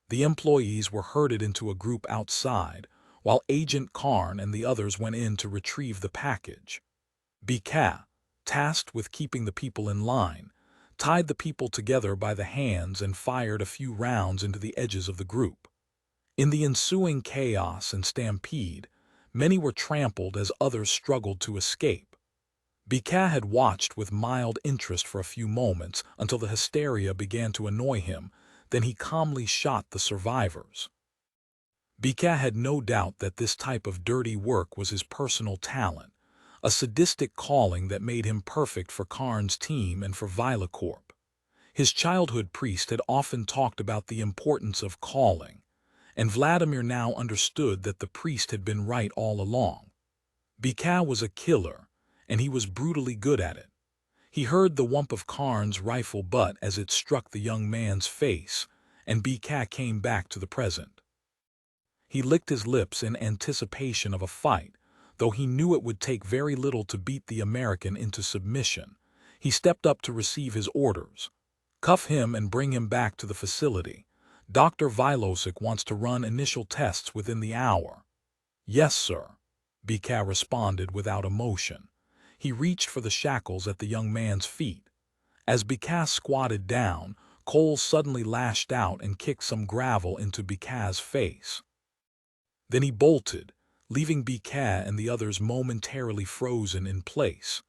The employees were herded into a group outside, while Agent Karn and the others went in to retrieve the package. BK, tasked with keeping the people in line, tied the people together by the hands and fired a few rounds into the edges of the group. In the ensuing chaos and stampede, many were trampled as others struggled to escape. BK had watched with mild interest for a few moments until the hysteria began to annoy him, then he calmly shot the survivors. BK had no doubt that this type of dirty work was his personal talent, a sadistic calling that made him perfect for Karn's team and for Vilacorp. His childhood priest had often talked about the importance of calling, and Vladimir now understood that the priest had been right all along. BK was a killer, and he was brutally good at it. He heard the whump of Karn's rifle butt as it struck the young man's face, and BK came back to the present. He licked his lips in anticipation of a fight, though he knew it would take very little to beat the American into submission. He stepped up to receive his orders. Cuff him and bring him back to the facility. Dr. Vilosic wants to run initial tests within the hour. Yes, sir, BK responded without emotion. He reached for the shackles at the young man's feet. As BK squatted down, Cole suddenly lashed out and kicked some gravel into BK's face. Then he bolted, leaving BK and the others momentarily frozen in place.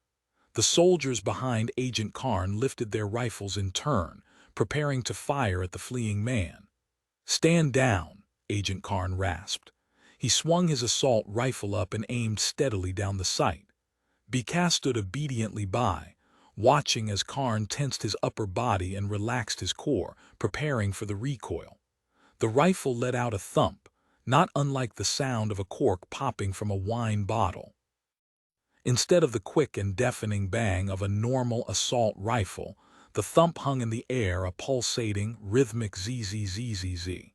The soldiers behind Agent Karn lifted their rifles in turn, preparing to fire at the fleeing man. "Stand down," Agent Karn rasped. He swung his assault rifle up and aimed steadily down the sight. BK stood obediently by, watching as Karn tensed his upper body and relaxed his core, preparing for the recoil. The rifle let out a thump, not unlike the sound of a cork popping from a wine bottle. Instead of the quick and deafening bang of a normal assault rifle, the thump hung in the air, a pulsating, rhythmic zzzzz.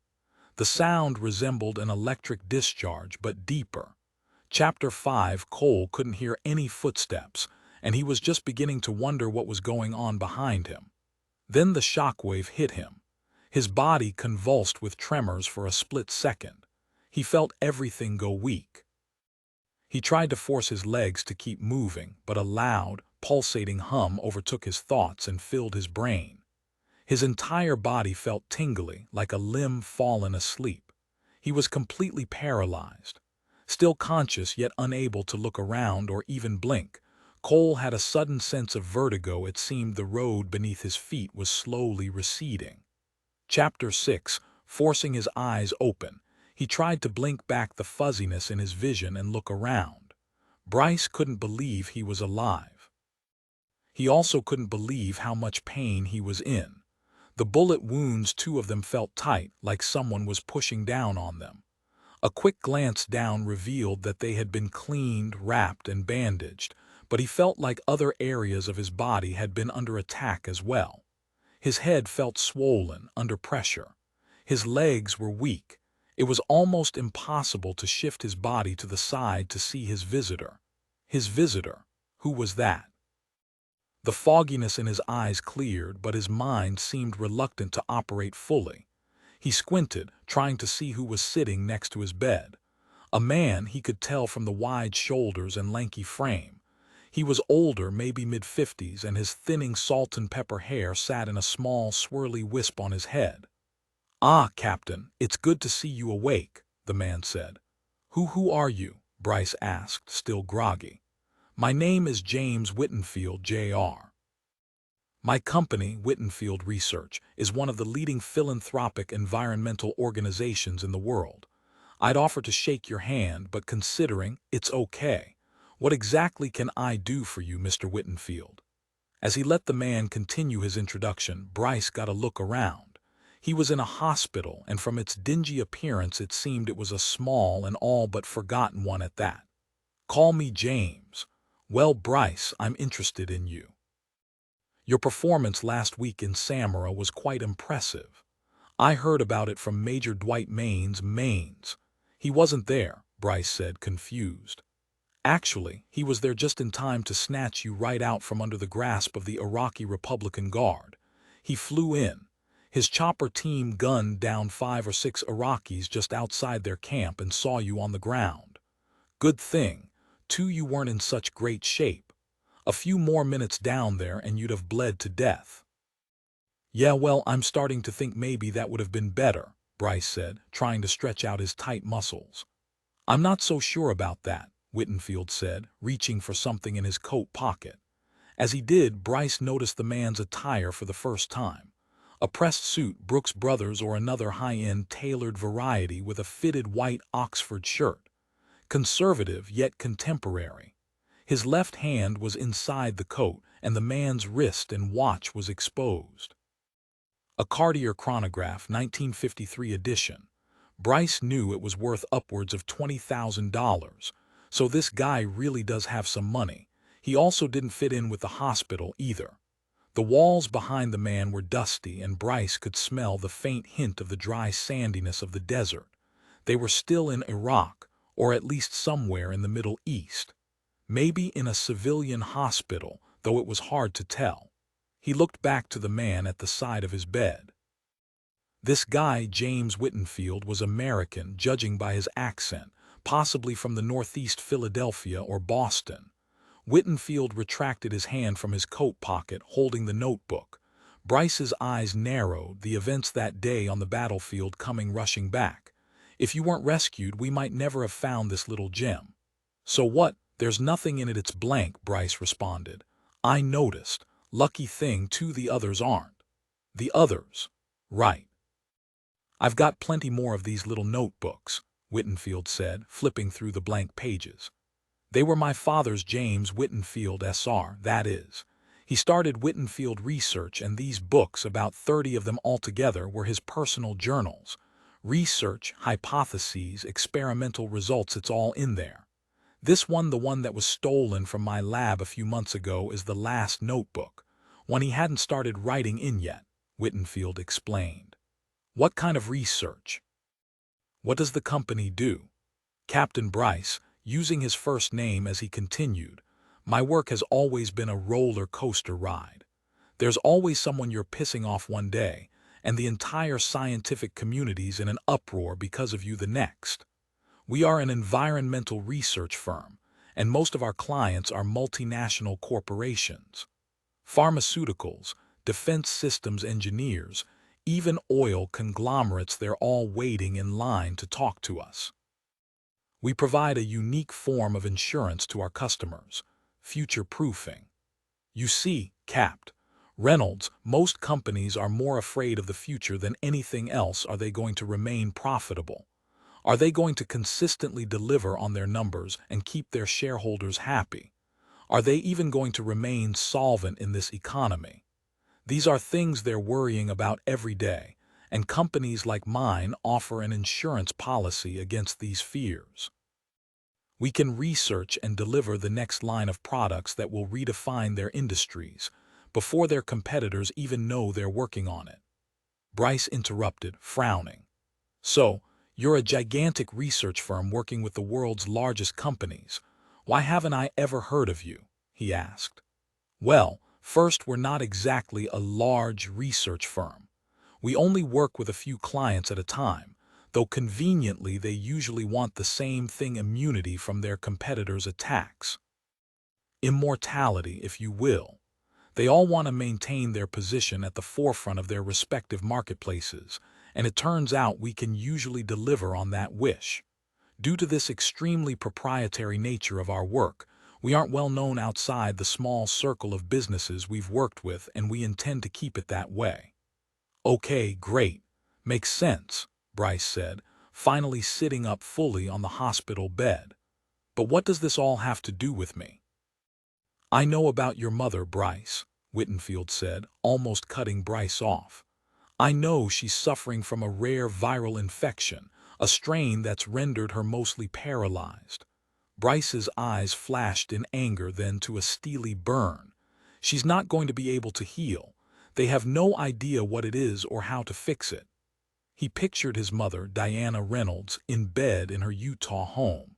The sound resembled an electric discharge, but deeper. Chapter 5. Cole couldn't hear any footsteps, and he was just beginning to wonder what was going on behind him. Then the shockwave hit him. His body convulsed with tremors for a split second. He felt everything go weak. He tried to force his legs to keep moving, but a loud, pulsating hum overtook his thoughts and filled his brain. His entire body felt tingly, like a limb fallen asleep. He was completely paralyzed. Still conscious yet unable to look around or even blink, Cole had a sudden sense of vertigo. It seemed the road beneath his feet was slowly receding. Chapter 6. Forcing his eyes open, he tried to blink back the fuzziness in his vision and look around. Bryce couldn't believe he was alive. He also couldn't believe how much pain he was in. The bullet wounds, 2 of them, felt tight, like someone was pushing down on them. A quick glance down revealed that they had been cleaned, wrapped, and bandaged, but he felt like other areas of his body had been under attack as well. His head felt swollen, under pressure. His legs were weak. It was almost impossible to shift his body to the side to see his visitor. His visitor? Who was that? The fogginess in his eyes cleared, but his mind seemed reluctant to operate fully. He squinted, trying to see who was sitting next to his bed. A man, he could tell from the wide shoulders and lanky frame. He was older, maybe mid-50s, and his thinning salt and pepper hair sat in a small, swirly wisp on his head. "Ah, Captain, it's good to see you awake," the man said. Who are you?" Bryce asked, still groggy. "My name is James Whittenfield, Jr. My company, Whittenfield Research, is one of the leading philanthropic environmental organizations in the world. I'd offer to shake your hand, but considering it's okay. What exactly can I do for you, Mr. Whittenfield? As he let the man continue his introduction, Bryce got a look around. He was in a hospital, and from its dingy appearance it seemed it was a small and all but forgotten one at that. Call me James. Well, Bryce, I'm interested in you. Your performance last week in Samara was quite impressive. I heard about it from Major Dwight Maines. He wasn't there, Bryce said, confused. Actually, he was there just in time to snatch you right out from under the grasp of the Iraqi Republican Guard. He flew in. His chopper team gunned down 5 or 6 Iraqis just outside their camp and saw you on the ground. Good thing, too, you weren't in such great shape. A few more minutes down there and you'd have bled to death. Yeah, well, I'm starting to think maybe that would have been better, Bryce said, trying to stretch out his tight muscles. I'm not so sure about that, Whittenfield said, reaching for something in his coat pocket. As he did, Bryce noticed the man's attire for the first time. A pressed suit, Brooks Brothers or another high-end tailored variety with a fitted white Oxford shirt. Conservative yet contemporary. His left hand was inside the coat, and the man's wrist and watch was exposed. A Cartier chronograph, 1953 edition. Bryce knew it was worth upwards of $20,000, so this guy really does have some money. He also didn't fit in with the hospital either. The walls behind the man were dusty, and Bryce could smell the faint hint of the dry sandiness of the desert. They were still in Iraq, or at least somewhere in the Middle East. Maybe in a civilian hospital, though it was hard to tell. He looked back to the man at the side of his bed. This guy, James Whittenfield, was American, judging by his accent, possibly from the Northeast Philadelphia or Boston. Whittenfield retracted his hand from his coat pocket, holding the notebook. Bryce's eyes narrowed, the events that day on the battlefield coming rushing back. If you weren't rescued, we might never have found this little gem. So what? There's nothing in it, it's blank, Bryce responded. I noticed. Lucky thing, too, the others aren't. The others? Right. I've got plenty more of these little notebooks, Whittenfield said, flipping through the blank pages. They were my father's, James Whittenfield, Sr., that is. He started Whittenfield Research, and these books, about 30 of them altogether, were his personal journals. Research, hypotheses, experimental results, it's all in there. This one, the one that was stolen from my lab a few months ago, is the last notebook, one he hadn't started writing in yet, Whittenfield explained. What kind of research? What does the company do? Captain Bryce, using his first name as he continued, my work has always been a roller coaster ride. There's always someone you're pissing off one day, and the entire scientific community's in an uproar because of you the next. We are an environmental research firm, and most of our clients are multinational corporations. Pharmaceuticals, defense systems engineers, even oil conglomerates, they're all waiting in line to talk to us. We provide a unique form of insurance to our customers, future-proofing. You see, Capt. Reynolds, most companies are more afraid of the future than anything else. Are they going to remain profitable? Are they going to consistently deliver on their numbers and keep their shareholders happy? Are they even going to remain solvent in this economy? These are things they're worrying about every day, and companies like mine offer an insurance policy against these fears. We can research and deliver the next line of products that will redefine their industries before their competitors even know they're working on it. Bryce interrupted, frowning. So, you're a gigantic research firm working with the world's largest companies. Why haven't I ever heard of you? He asked. Well, first, we're not exactly a large research firm. We only work with a few clients at a time, though conveniently they usually want the same thing: immunity from their competitors' attacks. Immortality, if you will. They all want to maintain their position at the forefront of their respective marketplaces, and it turns out we can usually deliver on that wish. Due to this extremely proprietary nature of our work, we aren't well known outside the small circle of businesses we've worked with, and we intend to keep it that way. Okay, great. Makes sense, Bryce said, finally sitting up fully on the hospital bed. "But what does this all have to do with me?" "I know about your mother, Bryce," Whittenfield said, almost cutting Bryce off. "I know she's suffering from a rare viral infection, a strain that's rendered her mostly paralyzed." Bryce's eyes flashed in anger, then to a steely burn. "She's not going to be able to heal. They have no idea what it is or how to fix it." He pictured his mother, Diana Reynolds, in bed in her Utah home.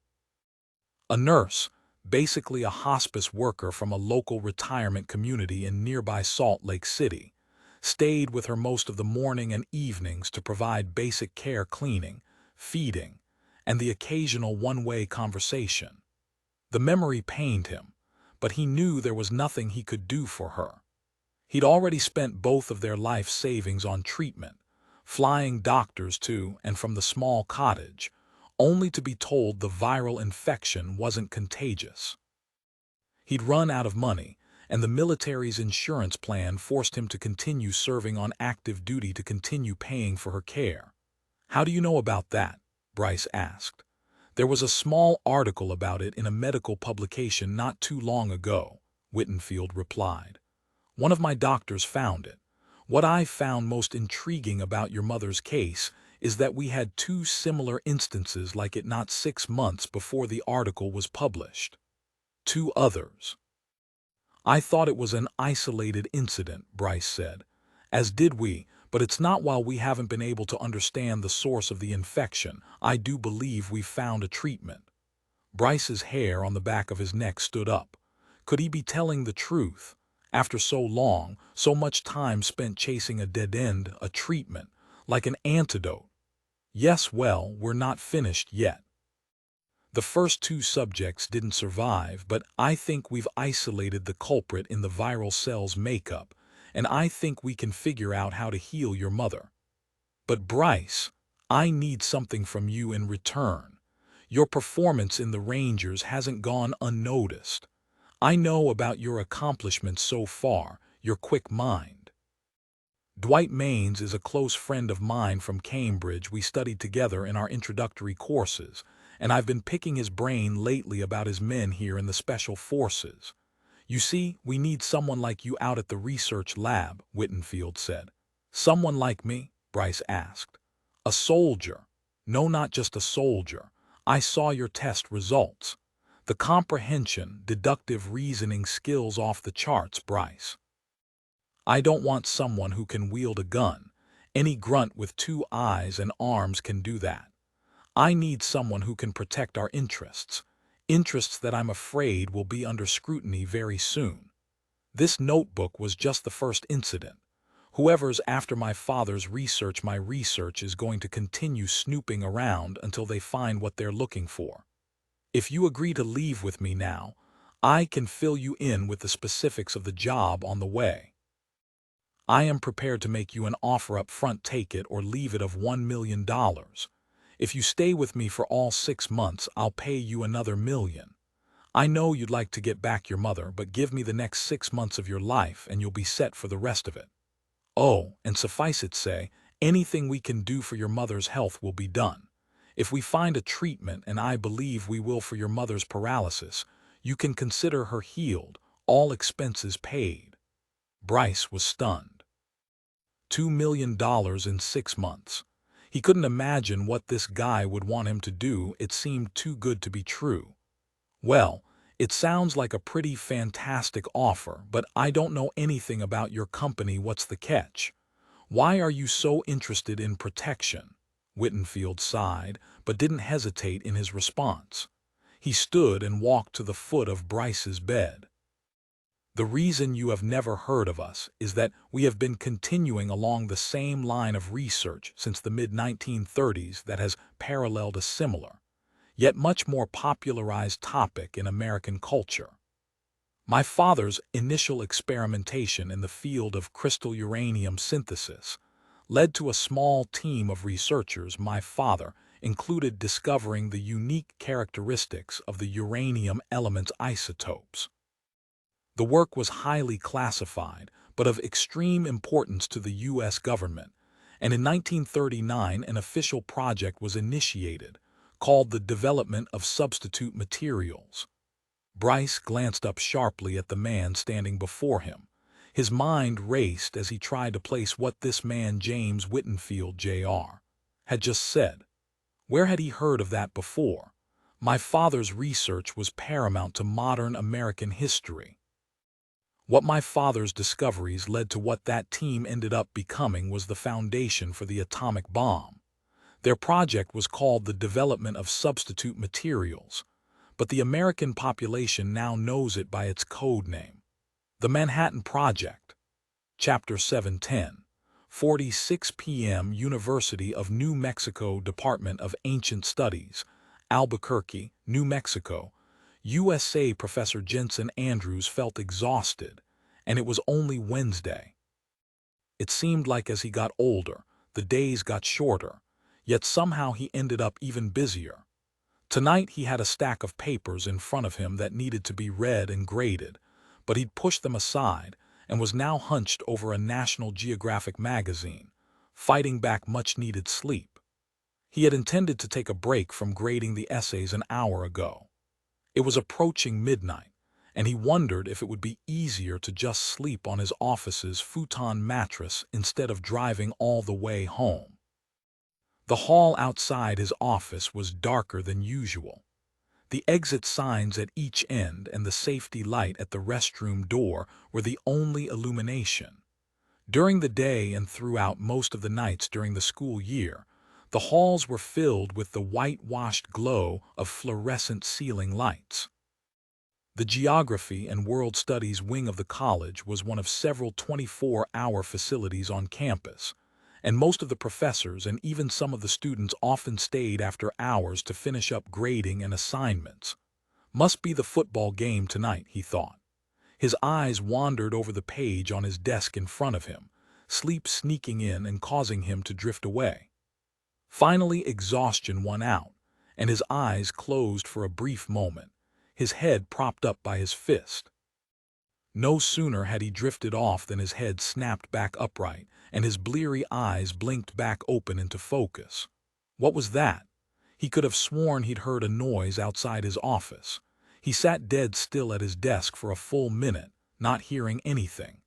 A nurse, basically a hospice worker from a local retirement community in nearby Salt Lake City, stayed with her most of the morning and evenings to provide basic care, cleaning, feeding, and the occasional one-way conversation. The memory pained him, but he knew there was nothing he could do for her. He'd already spent both of their life savings on treatment, flying doctors to and from the small cottage, only to be told the viral infection wasn't contagious. He'd run out of money, and the military's insurance plan forced him to continue serving on active duty to continue paying for her care. "How do you know about that?" Bryce asked. "There was a small article about it in a medical publication not too long ago," Whittenfield replied. "One of my doctors found it. What I found most intriguing about your mother's case is that we had two similar instances like it not 6 months before the article was published. Two others." "I thought it was an isolated incident," Bryce said. "As did we, but it's not. While we haven't been able to understand the source of the infection, I do believe we've found a treatment." Bryce's hair on the back of his neck stood up. Could he be telling the truth? After so long, so much time spent chasing a dead end, a treatment, like an antidote. "Yes, well, we're not finished yet. The first 2 subjects didn't survive, but I think we've isolated the culprit in the viral cell's makeup, and I think we can figure out how to heal your mother. But Bryce, I need something from you in return. Your performance in the Rangers hasn't gone unnoticed. I know about your accomplishments so far, your quick mind. Dwight Maines is a close friend of mine from Cambridge. We studied together in our introductory courses, and I've been picking his brain lately about his men here in the Special Forces. You see, we need someone like you out at the research lab," Whittenfield said. "Someone like me?" Bryce asked. "A soldier." "No, not just a soldier. I saw your test results. The comprehension, deductive reasoning skills off the charts, Bryce. I don't want someone who can wield a gun. Any grunt with 2 eyes and arms can do that. I need someone who can protect our interests that I'm afraid will be under scrutiny very soon. This notebook was just the first incident. Whoever's after my father's research, my research is going to continue snooping around until they find what they're looking for. If you agree to leave with me now, I can fill you in with the specifics of the job on the way. I am prepared to make you an offer up front, take it or leave it, of $1 million. If you stay with me for all 6 months, I'll pay you another $1 million. I know you'd like to get back your mother, but give me the next 6 months of your life and you'll be set for the rest of it. Oh, and suffice it say, anything we can do for your mother's health will be done. If we find a treatment, and I believe we will, for your mother's paralysis, you can consider her healed, all expenses paid." Bryce was stunned. $2 million in 6 months. He couldn't imagine what this guy would want him to do. It seemed too good to be true. "Well, it sounds like a pretty fantastic offer, but I don't know anything about your company. What's the catch? Why are you so interested in protection?" Whittenfield sighed, but didn't hesitate in his response. He stood and walked to the foot of Bryce's bed. "The reason you have never heard of us is that we have been continuing along the same line of research since the mid-1930s that has paralleled a similar, yet much more popularized topic in American culture. My father's initial experimentation in the field of crystal uranium synthesis led to a small team of researchers. My father included discovering the unique characteristics of the uranium element's isotopes. The work was highly classified, but of extreme importance to the U.S. government, and in 1939 an official project was initiated, called the development of substitute materials. Bryce glanced up sharply at the man standing before him. His mind raced as he tried to place what this man James Whittenfield, Jr., had just said. Where had he heard of that before? My father's research was paramount to modern American history. What my father's discoveries led to what that team ended up becoming was the foundation for the atomic bomb. Their project was called the development of substitute materials, but the American population now knows it by its code name, the Manhattan Project. Chapter 710, 46 p.m. University of New Mexico Department of Ancient Studies, Albuquerque, New Mexico, USA. Professor Jensen Andrews felt exhausted, and it was only Wednesday. It seemed like as he got older, the days got shorter, yet somehow he ended up even busier. Tonight he had a stack of papers in front of him that needed to be read and graded, but he'd pushed them aside and was now hunched over a National Geographic magazine, fighting back much-needed sleep. He had intended to take a break from grading the essays an hour ago. It was approaching midnight, and he wondered if it would be easier to just sleep on his office's futon mattress instead of driving all the way home. The hall outside his office was darker than usual. The exit signs at each end and the safety light at the restroom door were the only illumination. During the day and throughout most of the nights during the school year, the halls were filled with the whitewashed glow of fluorescent ceiling lights. The Geography and World Studies wing of the college was one of several 24-hour facilities on campus, and most of the professors and even some of the students often stayed after hours to finish up grading and assignments. Must be the football game tonight, he thought. His eyes wandered over the page on his desk in front of him, sleep sneaking in and causing him to drift away. Finally, exhaustion won out, and his eyes closed for a brief moment, his head propped up by his fist. No sooner had he drifted off than his head snapped back upright, and his bleary eyes blinked back open into focus. What was that? He could have sworn he'd heard a noise outside his office. He sat dead still at his desk for a full minute, not hearing anything.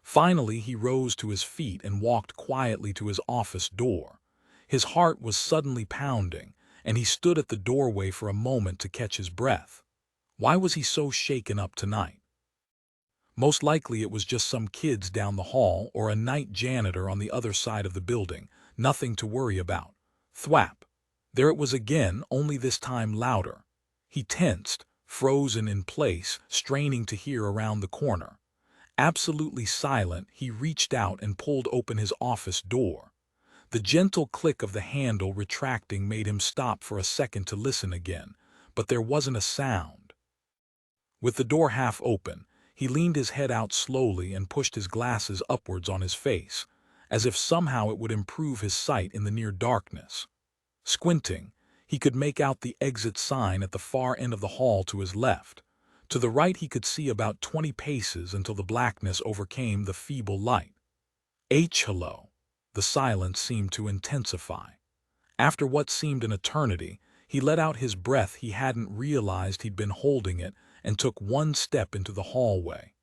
Finally, he rose to his feet and walked quietly to his office door. His heart was suddenly pounding, and he stood at the doorway for a moment to catch his breath. Why was he so shaken up tonight? Most likely it was just some kids down the hall or a night janitor on the other side of the building, nothing to worry about. Thwap! There it was again, only this time louder. He tensed, frozen in place, straining to hear around the corner. Absolutely silent, he reached out and pulled open his office door. The gentle click of the handle retracting made him stop for a second to listen again, but there wasn't a sound. With the door half open, he leaned his head out slowly and pushed his glasses upwards on his face, as if somehow it would improve his sight in the near darkness. Squinting, he could make out the exit sign at the far end of the hall to his left. To the right he could see about 20 paces until the blackness overcame the feeble light. Hello. The silence seemed to intensify. After what seemed an eternity, he let out his breath. He hadn't realized he'd been holding it and took one step into the hallway.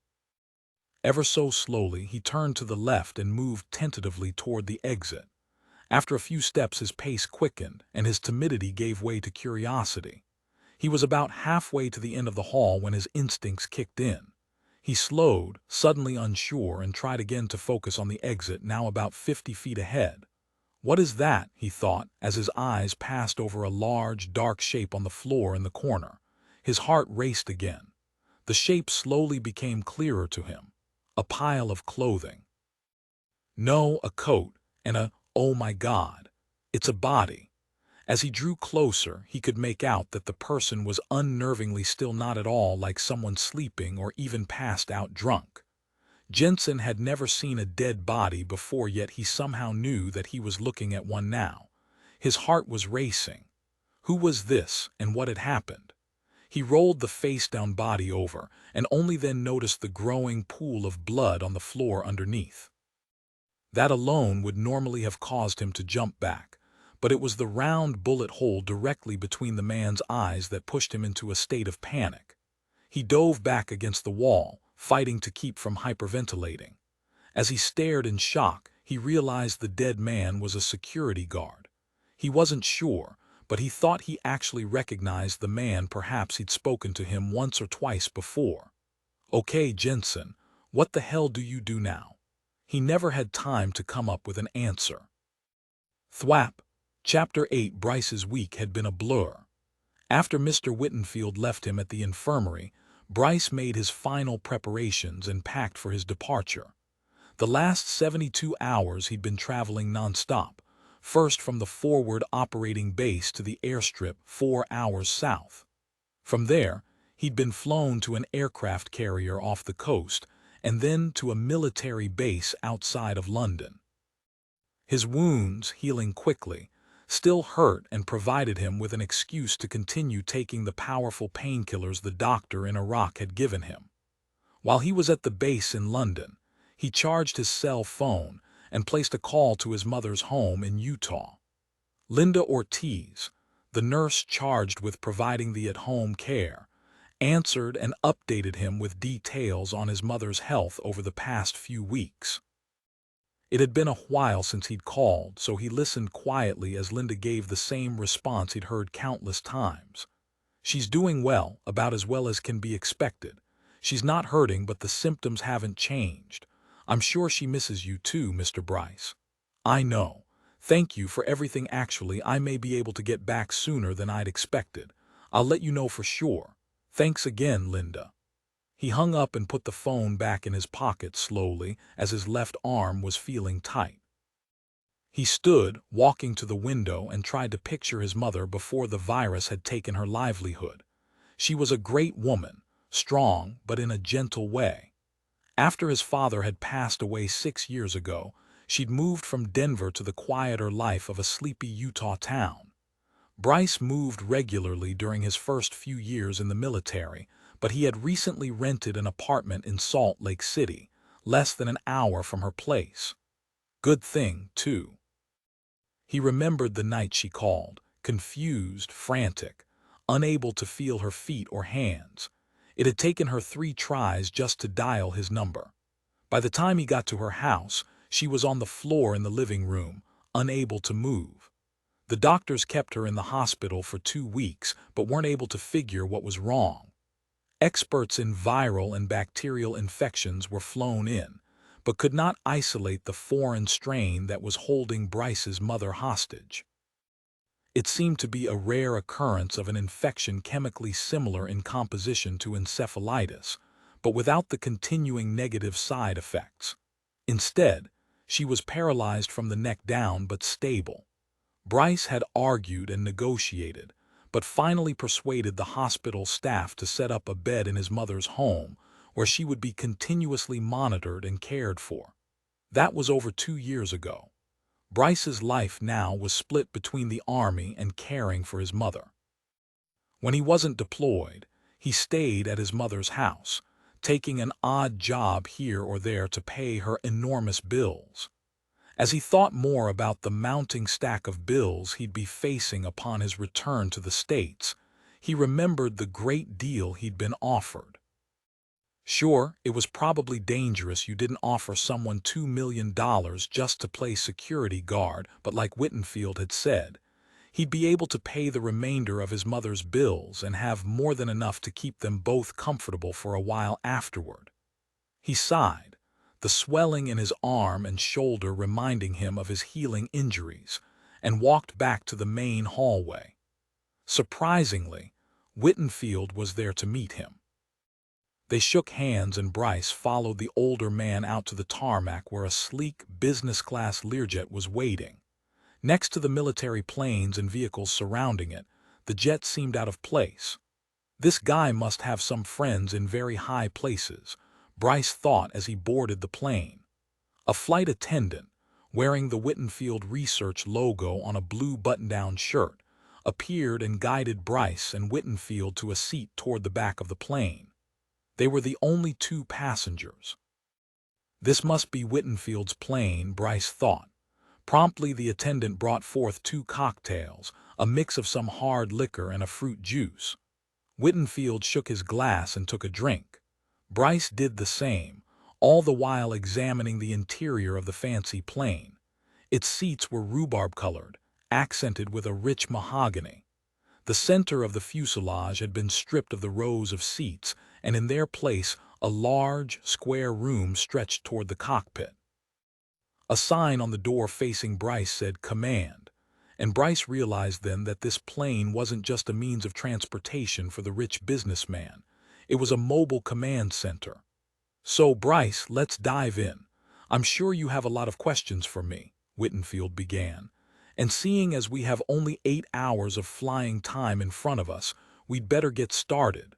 Ever so slowly, he turned to the left and moved tentatively toward the exit. After a few steps, his pace quickened and his timidity gave way to curiosity. He was about halfway to the end of the hall when his instincts kicked in. He slowed, suddenly unsure, and tried again to focus on the exit, now about 50 feet ahead. What is that? He thought, as his eyes passed over a large, dark shape on the floor in the corner. His heart raced again. The shape slowly became clearer to him. A pile of clothing. No, a coat, and oh my God, it's a body. As he drew closer, he could make out that the person was unnervingly still, not at all like someone sleeping or even passed out drunk. Jensen had never seen a dead body before, yet he somehow knew that he was looking at one now. His heart was racing. Who was this, and what had happened? He rolled the face-down body over, and only then noticed the growing pool of blood on the floor underneath. That alone would normally have caused him to jump back, but it was the round bullet hole directly between the man's eyes that pushed him into a state of panic. He dove back against the wall, fighting to keep from hyperventilating. As he stared in shock, he realized the dead man was a security guard. He wasn't sure, but he thought he actually recognized the man. Perhaps he'd spoken to him once or twice before. "Okay, Jensen, what the hell do you do now?" He never had time to come up with an answer. Thwap. Chapter 8. Bryce's week had been a blur. After Mr. Whittenfield left him at the infirmary, Bryce made his final preparations and packed for his departure. The last 72 hours he'd been traveling nonstop, first from the forward operating base to the airstrip 4 hours south. From there, he'd been flown to an aircraft carrier off the coast, and then to a military base outside of London. His wounds, healing quickly, still hurt and provided him with an excuse to continue taking the powerful painkillers the doctor in Iraq had given him. While he was at the base in London, he charged his cell phone and placed a call to his mother's home in Utah. Linda Ortiz, the nurse charged with providing the at-home care, answered and updated him with details on his mother's health over the past few weeks. It had been a while since he'd called, so he listened quietly as Linda gave the same response he'd heard countless times. "She's doing well, about as well as can be expected. She's not hurting, but the symptoms haven't changed. I'm sure she misses you too, Mr. Bryce." "I know. Thank you for everything. Actually, I may be able to get back sooner than I'd expected. I'll let you know for sure. Thanks again, Linda." He hung up and put the phone back in his pocket slowly as his left arm was feeling tight. He stood, walking to the window, and tried to picture his mother before the virus had taken her livelihood. She was a great woman, strong but in a gentle way. After his father had passed away 6 years ago, she'd moved from Denver to the quieter life of a sleepy Utah town. Bryce moved regularly during his first few years in the military, but he had recently rented an apartment in Salt Lake City, less than an hour from her place. Good thing, too. He remembered the night she called, confused, frantic, unable to feel her feet or hands. It had taken her 3 tries just to dial his number. By the time he got to her house, she was on the floor in the living room, unable to move. The doctors kept her in the hospital for 2 weeks, but weren't able to figure what was wrong. Experts in viral and bacterial infections were flown in, but could not isolate the foreign strain that was holding Bryce's mother hostage. It seemed to be a rare occurrence of an infection chemically similar in composition to encephalitis, but without the continuing negative side effects. Instead, she was paralyzed from the neck down but stable. Bryce had argued and negotiated, but finally persuaded the hospital staff to set up a bed in his mother's home where she would be continuously monitored and cared for. That was over 2 years ago. Bryce's life now was split between the army and caring for his mother. When he wasn't deployed, he stayed at his mother's house, taking an odd job here or there to pay her enormous bills. As he thought more about the mounting stack of bills he'd be facing upon his return to the States, he remembered the great deal he'd been offered. Sure, it was probably dangerous you didn't offer someone $2 million just to play security guard, but like Whittenfield had said, he'd be able to pay the remainder of his mother's bills and have more than enough to keep them both comfortable for a while afterward. He sighed, the swelling in his arm and shoulder reminding him of his healing injuries, and walked back to the main hallway. Surprisingly, Whittenfield was there to meet him. They shook hands and Bryce followed the older man out to the tarmac where a sleek business-class Learjet was waiting. Next to the military planes and vehicles surrounding it, the jet seemed out of place. This guy must have some friends in very high places, Bryce thought as he boarded the plane. A flight attendant, wearing the Whittenfield Research logo on a blue button-down shirt, appeared and guided Bryce and Whittenfield to a seat toward the back of the plane. They were the only 2 passengers. This must be Whittenfield's plane, Bryce thought. Promptly the attendant brought forth 2 cocktails, a mix of some hard liquor and a fruit juice. Whittenfield shook his glass and took a drink. Bryce did the same, all the while examining the interior of the fancy plane. Its seats were rhubarb-colored, accented with a rich mahogany. The center of the fuselage had been stripped of the rows of seats, and in their place a large, square room stretched toward the cockpit. A sign on the door facing Bryce said "Command," and Bryce realized then that this plane wasn't just a means of transportation for the rich businessman. It was a mobile command center. "So, Bryce, let's dive in. I'm sure you have a lot of questions for me," Whittenfield began. "And seeing as we have only 8 hours of flying time in front of us, we'd better get started."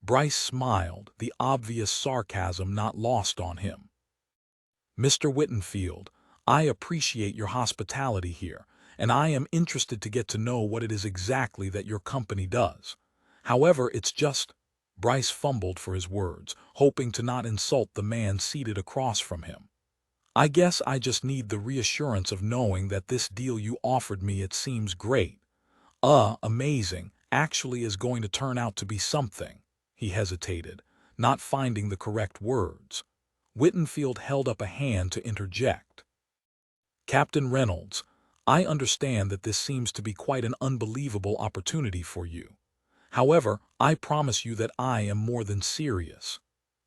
Bryce smiled, the obvious sarcasm not lost on him. "Mr. Whittenfield, I appreciate your hospitality here, and I am interested to get to know what it is exactly that your company does. However, it's just—" Bryce fumbled for his words, hoping to not insult the man seated across from him. "I guess I just need the reassurance of knowing that this deal you offered me, it seems great. Amazing, actually is going to turn out to be something." He hesitated, not finding the correct words. Whittenfield held up a hand to interject. "Captain Reynolds, I understand that this seems to be quite an unbelievable opportunity for you. However, I promise you that I am more than serious.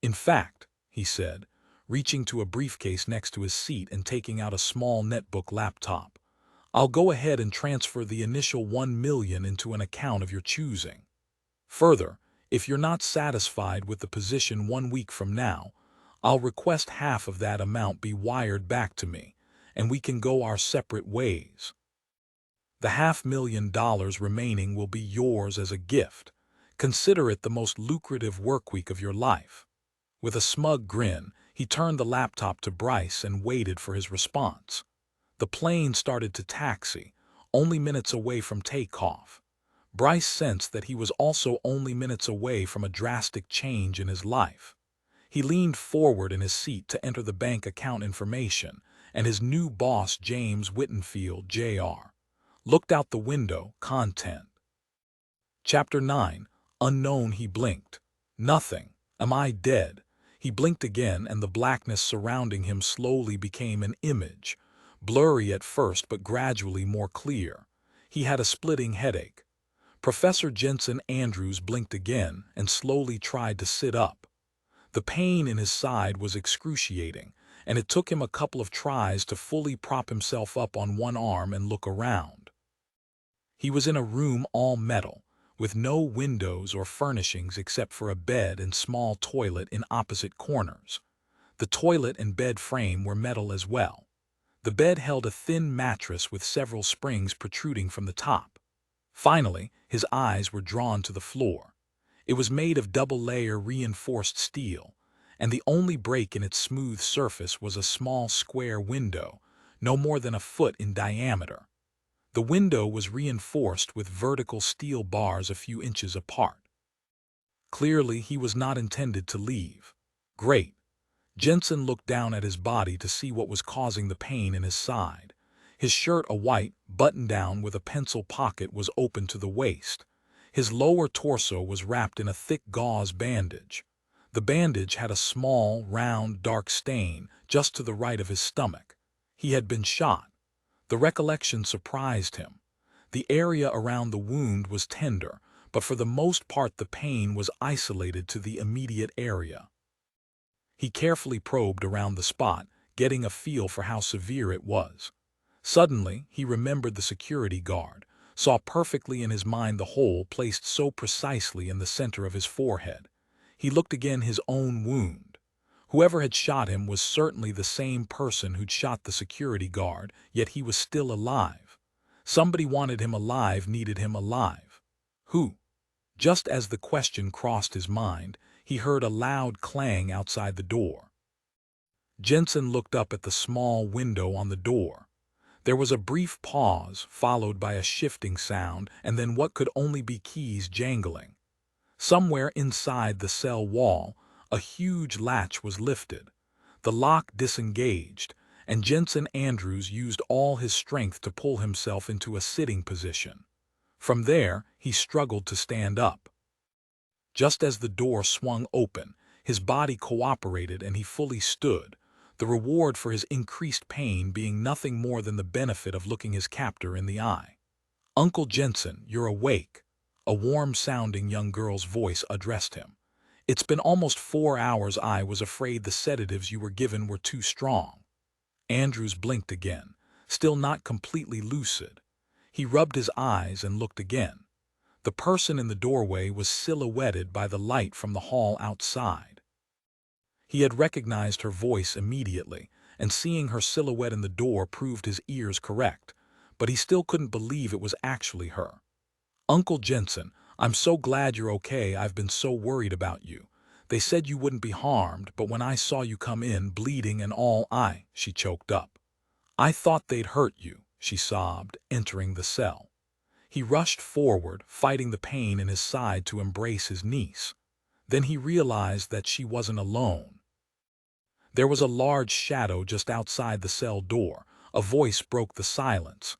In fact," he said, reaching to a briefcase next to his seat and taking out a small netbook laptop, "I'll go ahead and transfer the initial $1 million into an account of your choosing. Further, if you're not satisfied with the position 1 week from now, I'll request half of that amount be wired back to me, and we can go our separate ways. The $500,000 remaining will be yours as a gift. Consider it the most lucrative workweek of your life." With a smug grin, he turned the laptop to Bryce and waited for his response. The plane started to taxi, only minutes away from takeoff. Bryce sensed that he was also only minutes away from a drastic change in his life. He leaned forward in his seat to enter the bank account information, and his new boss, James Whittenfield, Jr., looked out the window. Content. Chapter 9. Unknown. He blinked. "Nothing. Am I dead?" He blinked again, and the blackness surrounding him slowly became an image, blurry at first but gradually more clear. He had a splitting headache. Professor Jensen Andrews blinked again and slowly tried to sit up. The pain in his side was excruciating, and it took him a couple of tries to fully prop himself up on one arm and look around. He was in a room all metal, with no windows or furnishings except for a bed and small toilet in opposite corners. The toilet and bed frame were metal as well. The bed held a thin mattress with several springs protruding from the top. Finally, his eyes were drawn to the floor. It was made of double-layer reinforced steel, and the only break in its smooth surface was a small square window, no more than a foot in diameter. The window was reinforced with vertical steel bars a few inches apart. Clearly, he was not intended to leave. Great. Jensen looked down at his body to see what was causing the pain in his side. His shirt, a white button-down with a pencil pocket, was open to the waist. His lower torso was wrapped in a thick gauze bandage. The bandage had a small, round, dark stain just to the right of his stomach. He had been shot. The recollection surprised him. The area around the wound was tender, but for the most part the pain was isolated to the immediate area. He carefully probed around the spot, getting a feel for how severe it was. Suddenly, he remembered the security guard, saw perfectly in his mind the hole placed so precisely in the center of his forehead. He looked again his own wound. Whoever had shot him was certainly the same person who'd shot the security guard, yet he was still alive. Somebody wanted him alive, needed him alive. Who? Just as the question crossed his mind, he heard a loud clang outside the door. Jensen looked up at the small window on the door. There was a brief pause, followed by a shifting sound, and then what could only be keys jangling. Somewhere inside the cell wall, a huge latch was lifted. The lock disengaged, and Jensen Andrews used all his strength to pull himself into a sitting position. From there, he struggled to stand up. Just as the door swung open, his body cooperated and he fully stood, the reward for his increased pain being nothing more than the benefit of looking his captor in the eye. "Uncle Jensen, you're awake," a warm-sounding young girl's voice addressed him. "It's been almost 4 hours. I was afraid the sedatives you were given were too strong." Andrews blinked again, still not completely lucid. He rubbed his eyes and looked again. The person in the doorway was silhouetted by the light from the hall outside. He had recognized her voice immediately, and seeing her silhouette in the door proved his ears correct, but he still couldn't believe it was actually her. "Uncle Jensen, I'm so glad you're okay. I've been so worried about you. They said you wouldn't be harmed, but when I saw you come in, bleeding and all, she choked up. "I thought they'd hurt you," she sobbed, entering the cell. He rushed forward, fighting the pain in his side to embrace his niece. Then he realized that she wasn't alone. There was a large shadow just outside the cell door. A voice broke the silence.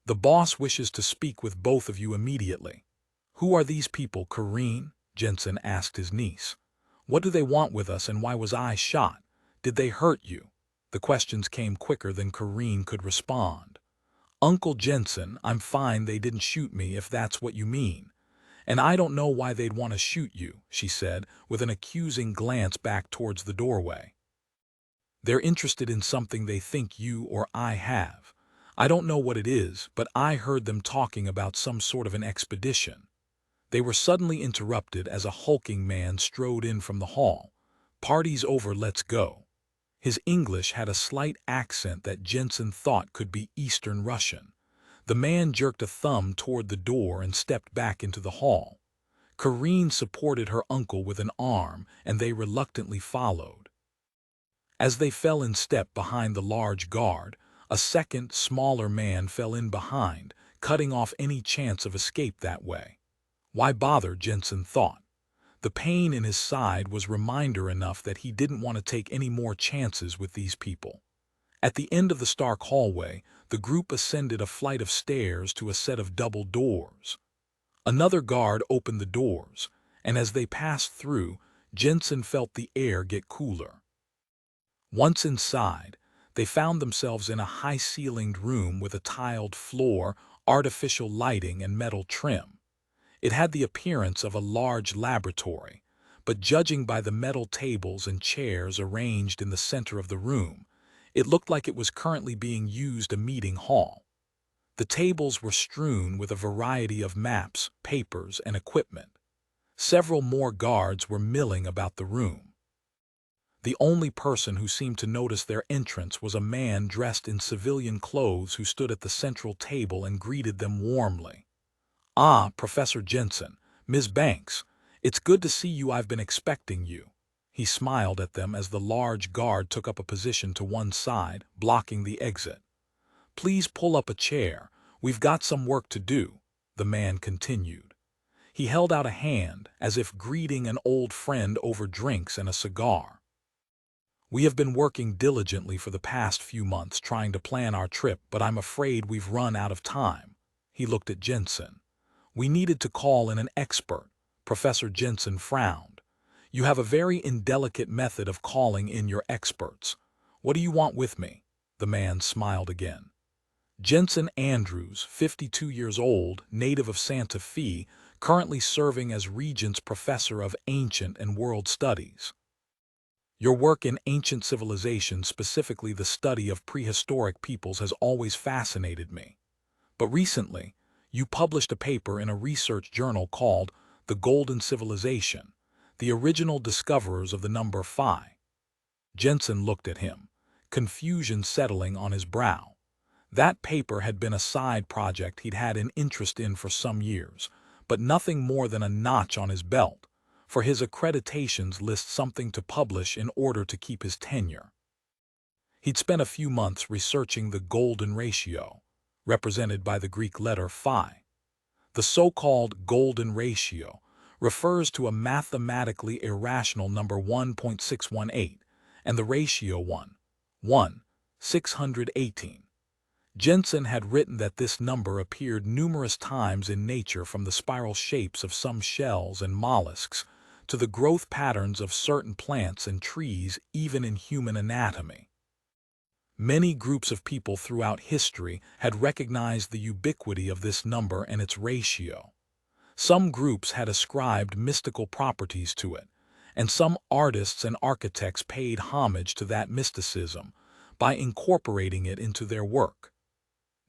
"The boss wishes to speak with both of you immediately." "Who are these people, Corrine?" Jensen asked his niece. "What do they want with us, and why was I shot? Did they hurt you?" The questions came quicker than Corrine could respond. "Uncle Jensen, I'm fine. They didn't shoot me, if that's what you mean. And I don't know why they'd want to shoot you," she said, with an accusing glance back towards the doorway. "They're interested in something they think you or I have. I don't know what it is, but I heard them talking about some sort of an expedition." They were suddenly interrupted as a hulking man strode in from the hall. "Party's over, let's go." His English had a slight accent that Jensen thought could be Eastern Russian. The man jerked a thumb toward the door and stepped back into the hall. Corrine supported her uncle with an arm, and they reluctantly followed. As they fell in step behind the large guard, a second, smaller man fell in behind, cutting off any chance of escape that way. Why bother, Jensen thought. The pain in his side was reminder enough that he didn't want to take any more chances with these people. At the end of the stark hallway, the group ascended a flight of stairs to a set of double doors. Another guard opened the doors, and as they passed through, Jensen felt the air get cooler. Once inside, they found themselves in a high-ceilinged room with a tiled floor, artificial lighting, and metal trim. It had the appearance of a large laboratory, but judging by the metal tables and chairs arranged in the center of the room, it looked like it was currently being used a meeting hall. The tables were strewn with a variety of maps, papers, and equipment. Several more guards were milling about the room. The only person who seemed to notice their entrance was a man dressed in civilian clothes who stood at the central table and greeted them warmly. "Ah, Professor Jensen, Ms. Banks, it's good to see you. I've been expecting you." He smiled at them as the large guard took up a position to one side, blocking the exit. "Please pull up a chair. We've got some work to do," the man continued. He held out a hand, as if greeting an old friend over drinks and a cigar. "We have been working diligently for the past few months trying to plan our trip, but I'm afraid we've run out of time." He looked at Jensen. "We needed to call in an expert." Professor Jensen frowned. "You have a very indelicate method of calling in your experts. What do you want with me?" The man smiled again. "Jensen Andrews, 52 years old, native of Santa Fe, currently serving as Regents Professor of Ancient and World Studies. Your work in ancient civilizations, specifically the study of prehistoric peoples, has always fascinated me. But recently, you published a paper in a research journal called The Golden Civilization, the original discoverers of the number phi." Jensen looked at him, confusion settling on his brow. That paper had been a side project he'd had an interest in for some years, but nothing more than a notch on his belt, for his accreditations list something to publish in order to keep his tenure. He'd spent a few months researching the golden ratio, represented by the Greek letter phi. The so-called golden ratio refers to a mathematically irrational number 1.618, and the ratio 1:618. Jensen had written that this number appeared numerous times in nature, from the spiral shapes of some shells and mollusks to the growth patterns of certain plants and trees, even in human anatomy. Many groups of people throughout history had recognized the ubiquity of this number and its ratio. Some groups had ascribed mystical properties to it, and some artists and architects paid homage to that mysticism by incorporating it into their work.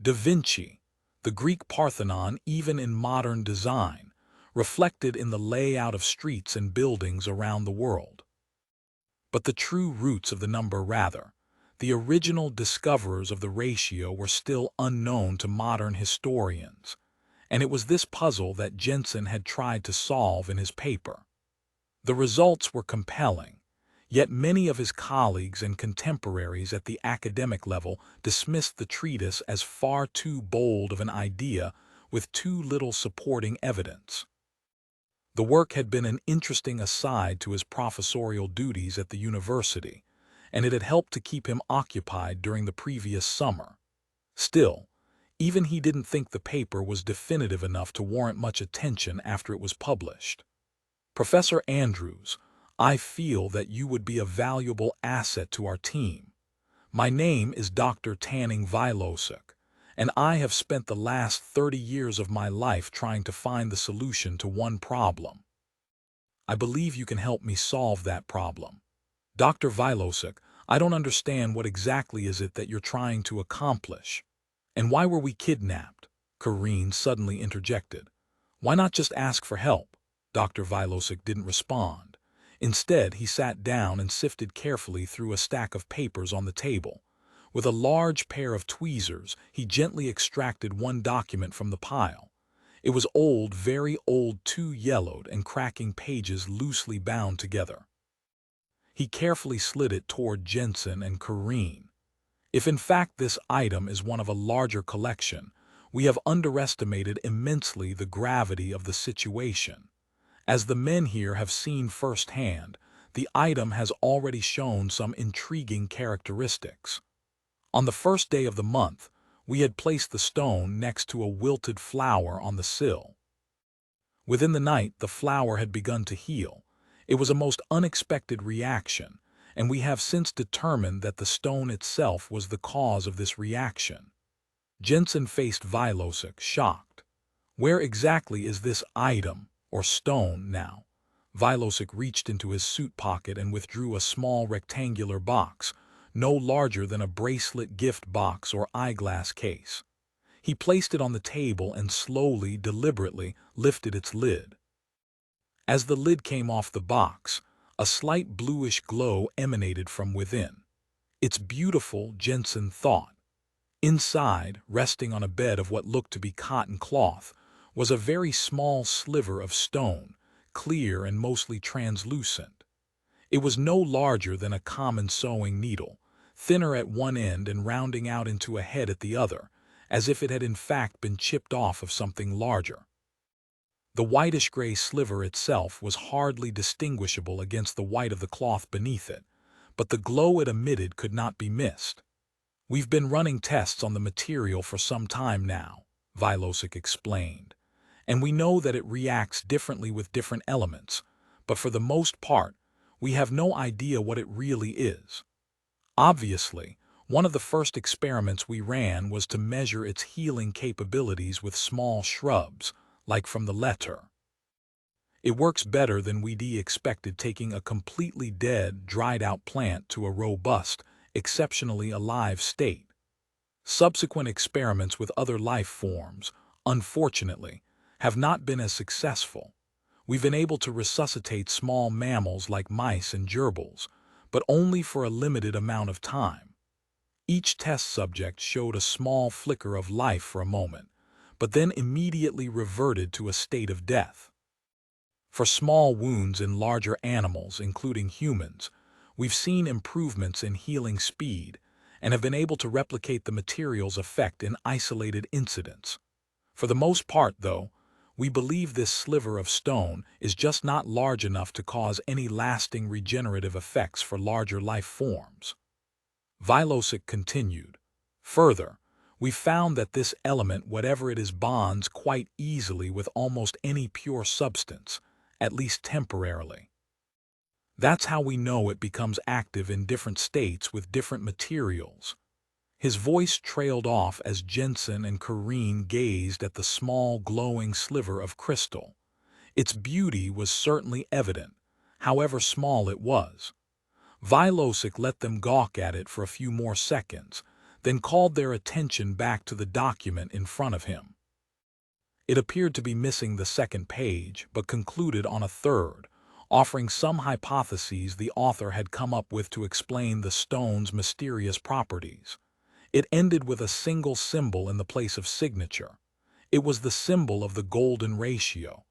Da Vinci, the Greek Parthenon, even in modern design, reflected in the layout of streets and buildings around the world. But the true roots of the number, the original discoverers of the ratio, were still unknown to modern historians, and it was this puzzle that Jensen had tried to solve in his paper. The results were compelling, yet many of his colleagues and contemporaries at the academic level dismissed the treatise as far too bold of an idea with too little supporting evidence. The work had been an interesting aside to his professorial duties at the university, and it had helped to keep him occupied during the previous summer. Still, even he didn't think the paper was definitive enough to warrant much attention after it was published. "Professor Andrews, I feel that you would be a valuable asset to our team. My name is Dr. Tanning Vilosik, and I have spent the last 30 years of my life trying to find the solution to one problem. I believe you can help me solve that problem. Dr. Vilosik, I don't understand what exactly is it that you're trying to accomplish. And why were we kidnapped?" Kareen suddenly interjected. "Why not just ask for help?" Dr. Vilosik didn't respond. Instead, he sat down and sifted carefully through a stack of papers on the table. With a large pair of tweezers, he gently extracted one document from the pile. It was old, very old, too yellowed and cracking pages loosely bound together. He carefully slid it toward Jensen and Kareen. "If in fact this item is one of a larger collection, we have underestimated immensely the gravity of the situation. As the men here have seen firsthand, the item has already shown some intriguing characteristics. On the first day of the month, we had placed the stone next to a wilted flower on the sill. Within the night, the flower had begun to heal. It was a most unexpected reaction, and we have since determined that the stone itself was the cause of this reaction." Jensen faced Vilosik, shocked. "Where exactly is this item, or stone, now?" Vilosik reached into his suit pocket and withdrew a small rectangular box, no larger than a bracelet gift box or eyeglass case. He placed it on the table and slowly, deliberately lifted its lid. As the lid came off the box, a slight bluish glow emanated from within. "It's beautiful," Jensen thought. Inside, resting on a bed of what looked to be cotton cloth, was a very small sliver of stone, clear and mostly translucent. It was no larger than a common sewing needle, thinner at one end and rounding out into a head at the other, as if it had in fact been chipped off of something larger. The whitish-gray sliver itself was hardly distinguishable against the white of the cloth beneath it, but the glow it emitted could not be missed. "We've been running tests on the material for some time now," Vilosik explained, "and we know that it reacts differently with different elements, but for the most part, we have no idea what it really is. Obviously, one of the first experiments we ran was to measure its healing capabilities with small shrubs, like from the letter. It works better than we'd expected, taking a completely dead, dried-out plant to a robust, exceptionally alive state. Subsequent experiments with other life forms, unfortunately, have not been as successful. We've been able to resuscitate small mammals like mice and gerbils, but only for a limited amount of time. Each test subject showed a small flicker of life for a moment, but then immediately reverted to a state of death. For small wounds in larger animals, including humans, we've seen improvements in healing speed and have been able to replicate the material's effect in isolated incidents. For the most part, though, We believe this sliver of stone is just not large enough to cause any lasting regenerative effects for larger life forms. Vilosic continued. Further, we found that this element, whatever it is, bonds quite easily with almost any pure substance, at least temporarily. That's how we know it becomes active in different states with different materials. His voice trailed off as Jensen and Corrine gazed at the small glowing sliver of crystal. Its beauty was certainly evident, however small it was. Vilosic let them gawk at it for a few more seconds, then called their attention back to the document in front of him. It appeared to be missing the second page, but concluded on a third, offering some hypotheses the author had come up with to explain the stone's mysterious properties. It ended with a single symbol in the place of signature. It was the symbol of the golden ratio.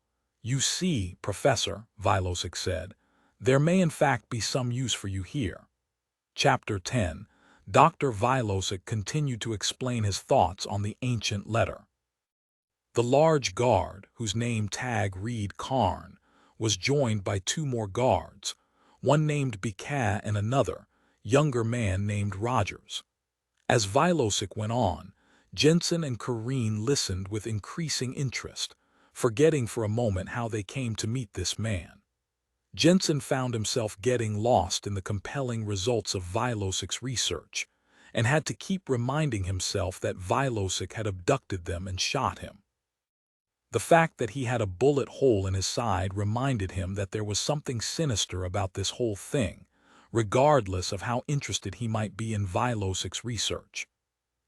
"You see, Professor," Vilosic said, "there may in fact be some use for you here." Chapter 10. Dr. Vilosic continued to explain his thoughts on the ancient letter. The large guard, whose name tag read Karn, was joined by two more guards, one named Bicat and another, younger man named Rogers. As Vilosic went on, Jensen and Corrine listened with increasing interest, forgetting for a moment how they came to meet this man. Jensen found himself getting lost in the compelling results of Vilosic's research, and had to keep reminding himself that Vilosic had abducted them and shot him. The fact that he had a bullet hole in his side reminded him that there was something sinister about this whole thing, regardless of how interested he might be in Vilosic's research.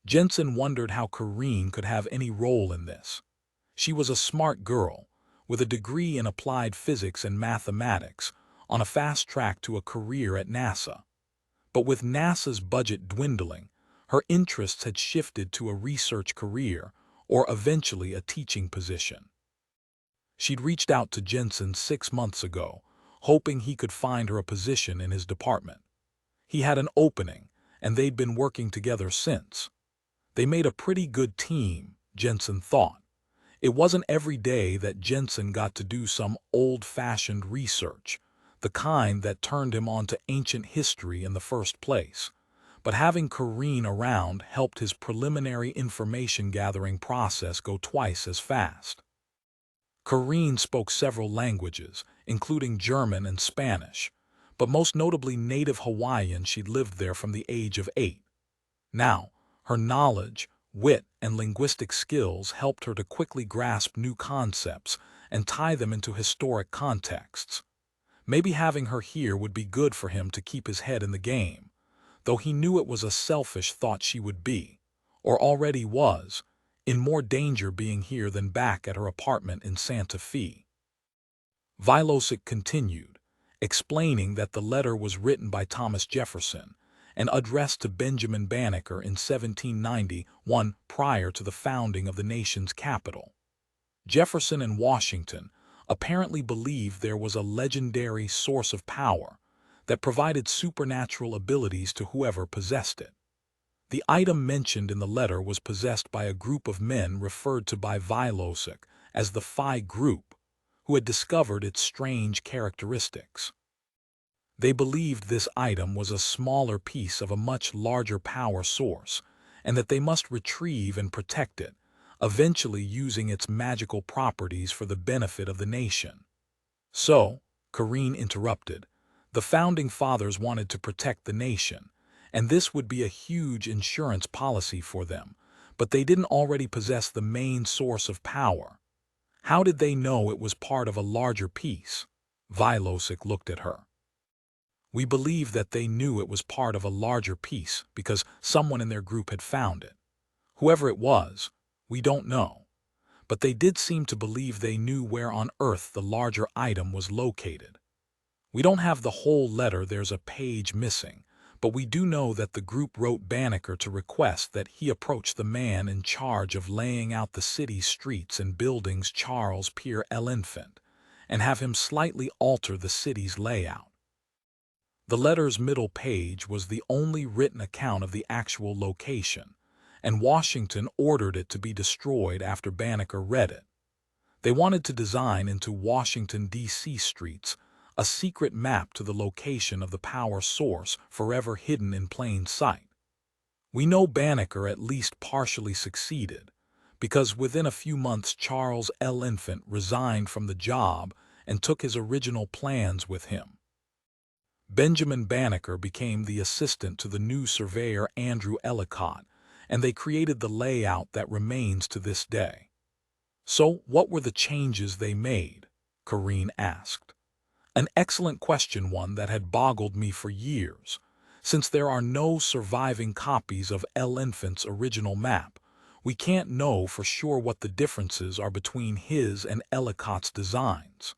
Jensen wondered how Corrine could have any role in this. She was a smart girl, with a degree in applied physics and mathematics, on a fast track to a career at NASA. But with NASA's budget dwindling, her interests had shifted to a research career, or eventually a teaching position. She'd reached out to Jensen 6 months ago, hoping he could find her a position in his department. He had an opening, and they'd been working together since. They made a pretty good team, Jensen thought. It wasn't every day that Jensen got to do some old-fashioned research, the kind that turned him on to ancient history in the first place. But having Corrine around helped his preliminary information-gathering process go twice as fast. Corrine spoke several languages, including German and Spanish, but most notably native Hawaiian. She'd lived there from the age of 8. Now, her knowledge, wit, and linguistic skills helped her to quickly grasp new concepts and tie them into historic contexts. Maybe having her here would be good for him to keep his head in the game, though he knew it was a selfish thought. She would be, or already was, in more danger being here than back at her apartment in Santa Fe. Vilosic continued, explaining that the letter was written by Thomas Jefferson and addressed to Benjamin Banneker in 1791, prior to the founding of the nation's capital. Jefferson and Washington apparently believed there was a legendary source of power that provided supernatural abilities to whoever possessed it. The item mentioned in the letter was possessed by a group of men referred to by Vilosic as the Phi Group, who had discovered its strange characteristics. They believed this item was a smaller piece of a much larger power source, and that they must retrieve and protect it, eventually using its magical properties for the benefit of the nation. So, Corrine interrupted, the Founding Fathers wanted to protect the nation, and this would be a huge insurance policy for them, but they didn't already possess the main source of power. How did they know it was part of a larger piece? Vilosic looked at her. We believe that they knew it was part of a larger piece because someone in their group had found it. Whoever it was, we don't know. But they did seem to believe they knew where on Earth the larger item was located. We don't have the whole letter, there's a page missing, but we do know that the group wrote Banneker to request that he approach the man in charge of laying out the city's streets and buildings, Charles Pierre L'Enfant, and have him slightly alter the city's layout. The letter's middle page was the only written account of the actual location, and Washington ordered it to be destroyed after Banneker read it. They wanted to design into Washington, D.C. streets a secret map to the location of the power source forever hidden in plain sight. We know Banneker at least partially succeeded, because within a few months Charles L. Infant resigned from the job and took his original plans with him. Benjamin Banneker became the assistant to the new surveyor Andrew Ellicott, and they created the layout that remains to this day. So, what were the changes they made? Corrine asked. An excellent question, one that had boggled me for years. Since there are no surviving copies of L. Infant's original map, we can't know for sure what the differences are between his and Ellicott's designs.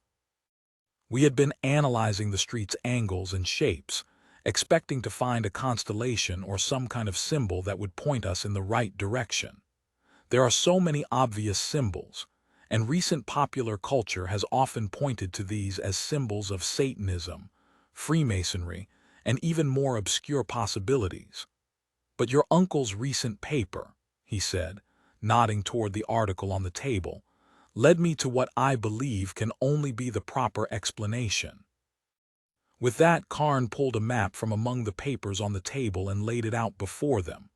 We had been analyzing the street's angles and shapes, expecting to find a constellation or some kind of symbol that would point us in the right direction. There are so many obvious symbols, and recent popular culture has often pointed to these as symbols of Satanism, Freemasonry, and even more obscure possibilities. But your uncle's recent paper, he said, nodding toward the article on the table, led me to what I believe can only be the proper explanation. With that, Karn pulled a map from among the papers on the table and laid it out before them.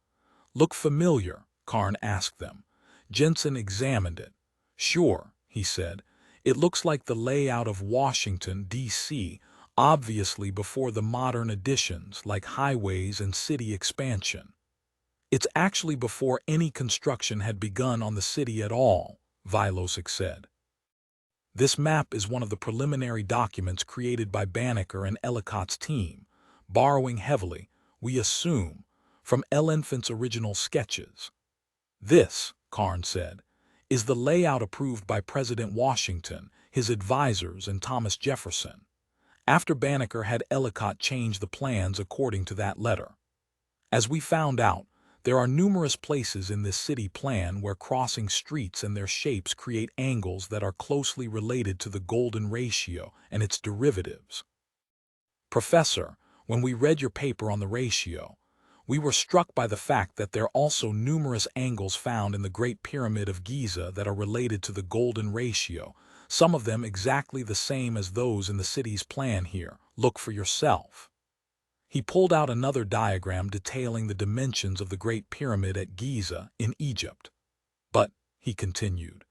Look familiar? Karn asked them. Jensen examined it. Sure, he said. It looks like the layout of Washington, D.C., obviously before the modern additions like highways and city expansion. It's actually before any construction had begun on the city at all, Vilosic said. This map is one of the preliminary documents created by Banneker and Ellicott's team, borrowing heavily, we assume, from L. Infant's original sketches. This, Karn said, is the layout approved by President Washington, his advisors, and Thomas Jefferson, after Banneker had Ellicott change the plans according to that letter. As we found out, there are numerous places in this city plan where crossing streets and their shapes create angles that are closely related to the golden ratio and its derivatives. Professor, when we read your paper on the ratio, we were struck by the fact that there are also numerous angles found in the Great Pyramid of Giza that are related to the golden ratio, some of them exactly the same as those in the city's plan here. Look for yourself. He pulled out another diagram detailing the dimensions of the Great Pyramid at Giza in Egypt. But, he continued,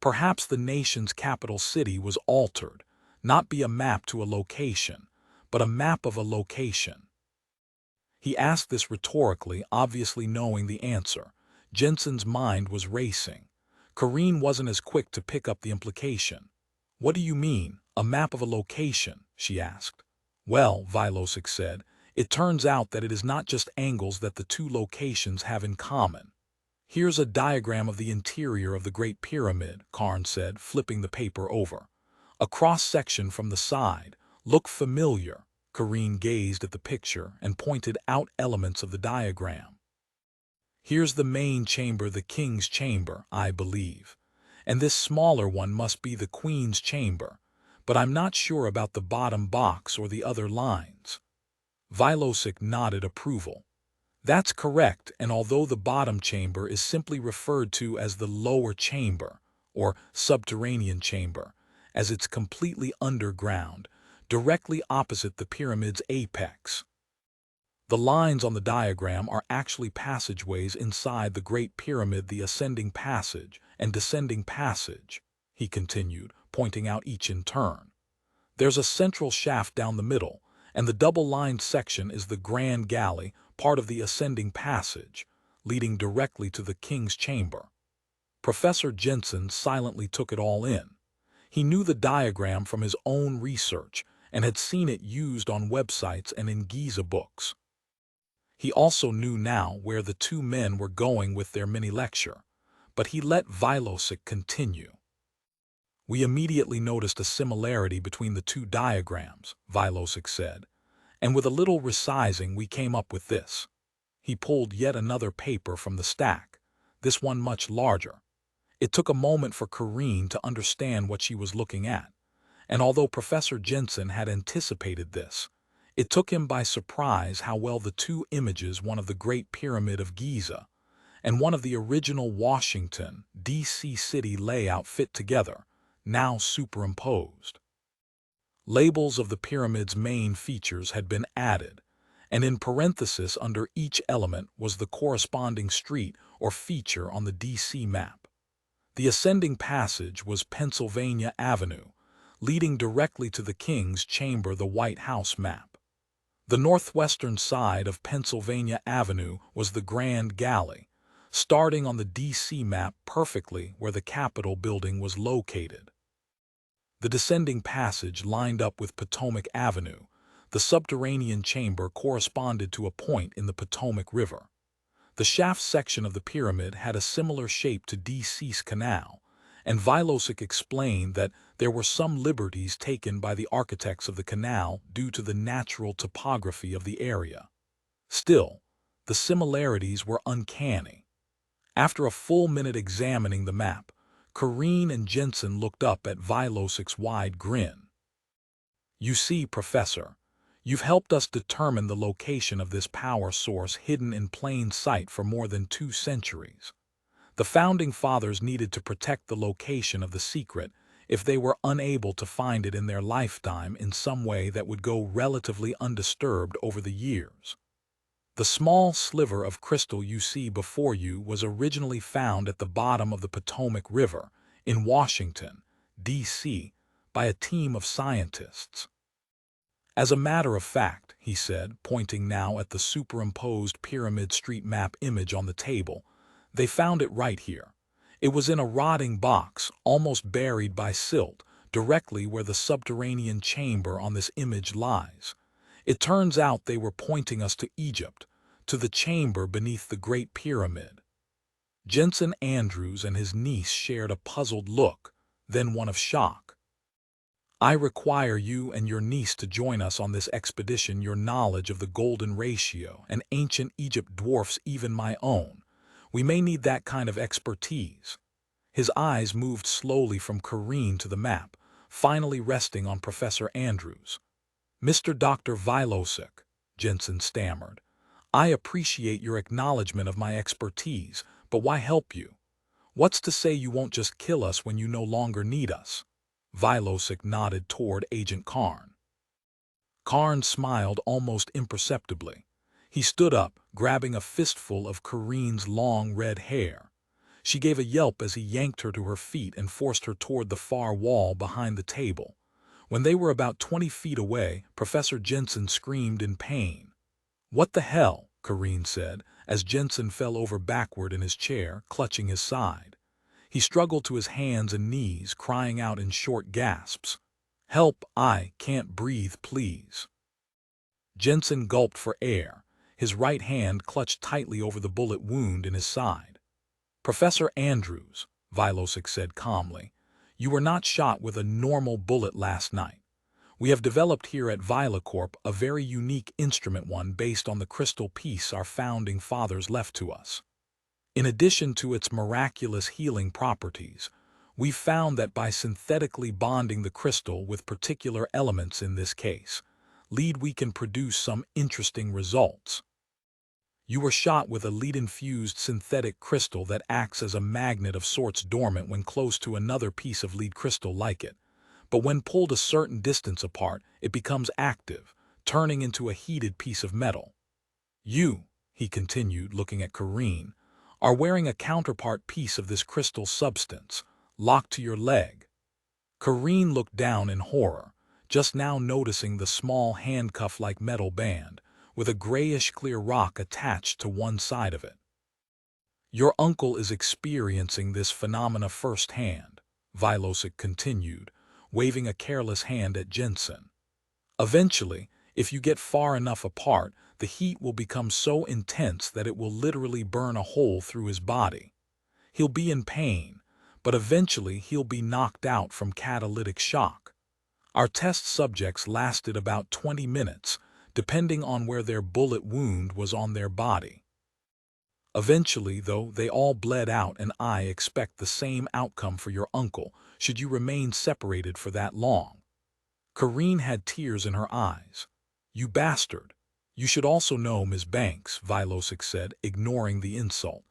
perhaps the nation's capital city was altered, not be a map to a location, but a map of a location. He asked this rhetorically, obviously knowing the answer. Jensen's mind was racing. Corrine wasn't as quick to pick up the implication. What do you mean, a map of a location? She asked. Well, Vilosic said, it turns out that it is not just angles that the two locations have in common. Here's a diagram of the interior of the Great Pyramid, Karn said, flipping the paper over. A cross-section from the side. Look familiar. Corrine gazed at the picture and pointed out elements of the diagram. Here's the main chamber, the king's chamber, I believe. And this smaller one must be the queen's chamber, but I'm not sure about the bottom box or the other lines. Vilosic nodded approval. That's correct, and although the bottom chamber is simply referred to as the lower chamber, or subterranean chamber, as it's completely underground, directly opposite the pyramid's apex. The lines on the diagram are actually passageways inside the Great Pyramid, the ascending passage and descending passage, he continued, pointing out each in turn. There's a central shaft down the middle, and the double-lined section is the Grand Galley, part of the ascending passage, leading directly to the king's chamber. Professor Jensen silently took it all in. He knew the diagram from his own research and had seen it used on websites and in Giza books. He also knew now where the two men were going with their mini-lecture, but he let Vilosic continue. We immediately noticed a similarity between the two diagrams, Vilosic said, and with a little resizing we came up with this. He pulled yet another paper from the stack, this one much larger. It took a moment for Corrine to understand what she was looking at, and although Professor Jensen had anticipated this, it took him by surprise how well the two images, one of the Great Pyramid of Giza and one of the original Washington, D.C. city layout, fit together, now superimposed. Labels of the pyramid's main features had been added, and in parenthesis under each element was the corresponding street or feature on the DC map. The ascending passage was Pennsylvania Avenue, leading directly to the King's Chamber, the White House map. The northwestern side of Pennsylvania Avenue was the Grand Galley, starting on the DC map perfectly where the Capitol building was located. The descending passage lined up with Potomac Avenue. The subterranean chamber corresponded to a point in the Potomac River. The shaft section of the pyramid had a similar shape to DC's canal, and Vilosic explained that there were some liberties taken by the architects of the canal due to the natural topography of the area. Still, the similarities were uncanny. After a full minute examining the map, Corrine and Jensen looked up at Vilosic's wide grin. "You see, Professor, you've helped us determine the location of this power source hidden in plain sight for more than 2 centuries. The Founding Fathers needed to protect the location of the secret if they were unable to find it in their lifetime in some way that would go relatively undisturbed over the years. The small sliver of crystal you see before you was originally found at the bottom of the Potomac River in Washington, D.C., by a team of scientists. As a matter of fact," he said, pointing now at the superimposed Pyramid Street map image on the table, "they found it right here. It was in a rotting box, almost buried by silt, directly where the subterranean chamber on this image lies. It turns out they were pointing us to Egypt, to the chamber beneath the Great Pyramid." Jensen Andrews and his niece shared a puzzled look, then one of shock. "I require you and your niece to join us on this expedition. Your knowledge of the golden ratio and ancient Egypt dwarfs even my own. We may need that kind of expertise." His eyes moved slowly from Corrine to the map, finally resting on Professor Andrews. "Mr. Dr. Vilosic," Jensen stammered, "I appreciate your acknowledgement of my expertise, but why help you? What's to say you won't just kill us when you no longer need us?" Vilosic nodded toward Agent Karn. Karn smiled almost imperceptibly. He stood up, grabbing a fistful of Corrine's long red hair. She gave a yelp as he yanked her to her feet and forced her toward the far wall behind the table. When they were about 20 feet away, Professor Jensen screamed in pain. "What the hell?" Corrine said, as Jensen fell over backward in his chair, clutching his side. He struggled to his hands and knees, crying out in short gasps, "Help, I can't breathe, please." Jensen gulped for air. His right hand clutched tightly over the bullet wound in his side. "Professor Andrews," Vilosic said calmly, "you were not shot with a normal bullet last night. We have developed here at Vilacorp a very unique instrument, one based on the crystal piece our Founding Fathers left to us. In addition to its miraculous healing properties, we've found that by synthetically bonding the crystal with particular elements, in this case, lead, we can produce some interesting results. You were shot with a lead-infused synthetic crystal that acts as a magnet of sorts, dormant when close to another piece of lead crystal like it. But when pulled a certain distance apart, it becomes active, turning into a heated piece of metal. You," he continued, looking at Corrine, "are wearing a counterpart piece of this crystal substance, locked to your leg." Corrine looked down in horror, just now noticing the small handcuff-like metal band, with a grayish-clear rock attached to one side of it. "Your uncle is experiencing this phenomena firsthand," Vilosic continued, waving a careless hand at Jensen. "Eventually, if you get far enough apart, the heat will become so intense that it will literally burn a hole through his body. He'll be in pain, but eventually he'll be knocked out from catalytic shock. Our test subjects lasted about 20 minutes, depending on where their bullet wound was on their body. Eventually, though, they all bled out, and I expect the same outcome for your uncle should you remain separated for that long." Corrine had tears in her eyes. "You bastard! You should also know, Ms. Banks," Vilosic said, ignoring the insult,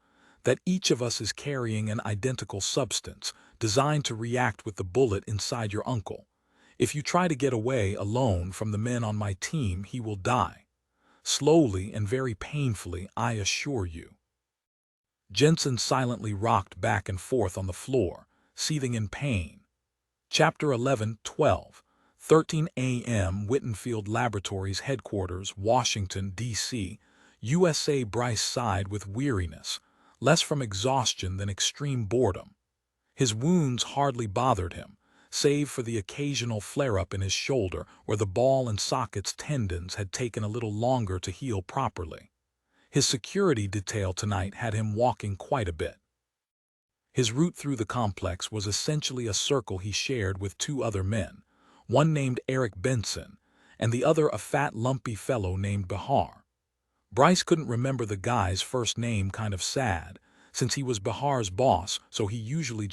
that each of us is carrying an identical substance designed to react with the bullet inside your uncle. If you try to get away alone from the men on my team, he will die. Slowly and very painfully, I assure you." Jensen silently rocked back and forth on the floor, seething in pain. Chapter 11, 12. 13 a.m. Wittenfield Laboratories Headquarters, Washington, D.C., USA. Bryce sighed with weariness, less from exhaustion than extreme boredom. His wounds hardly bothered him, save for the occasional flare-up in his shoulder where the ball and socket's tendons had taken a little longer to heal properly. His security detail tonight had him walking quite a bit. His route through the complex was essentially a circle he shared with two other men, one named Eric Benson, and the other a fat, lumpy fellow named Behar. Bryce couldn't remember the guy's first name, kind of sad, since he was Behar's boss, so he usually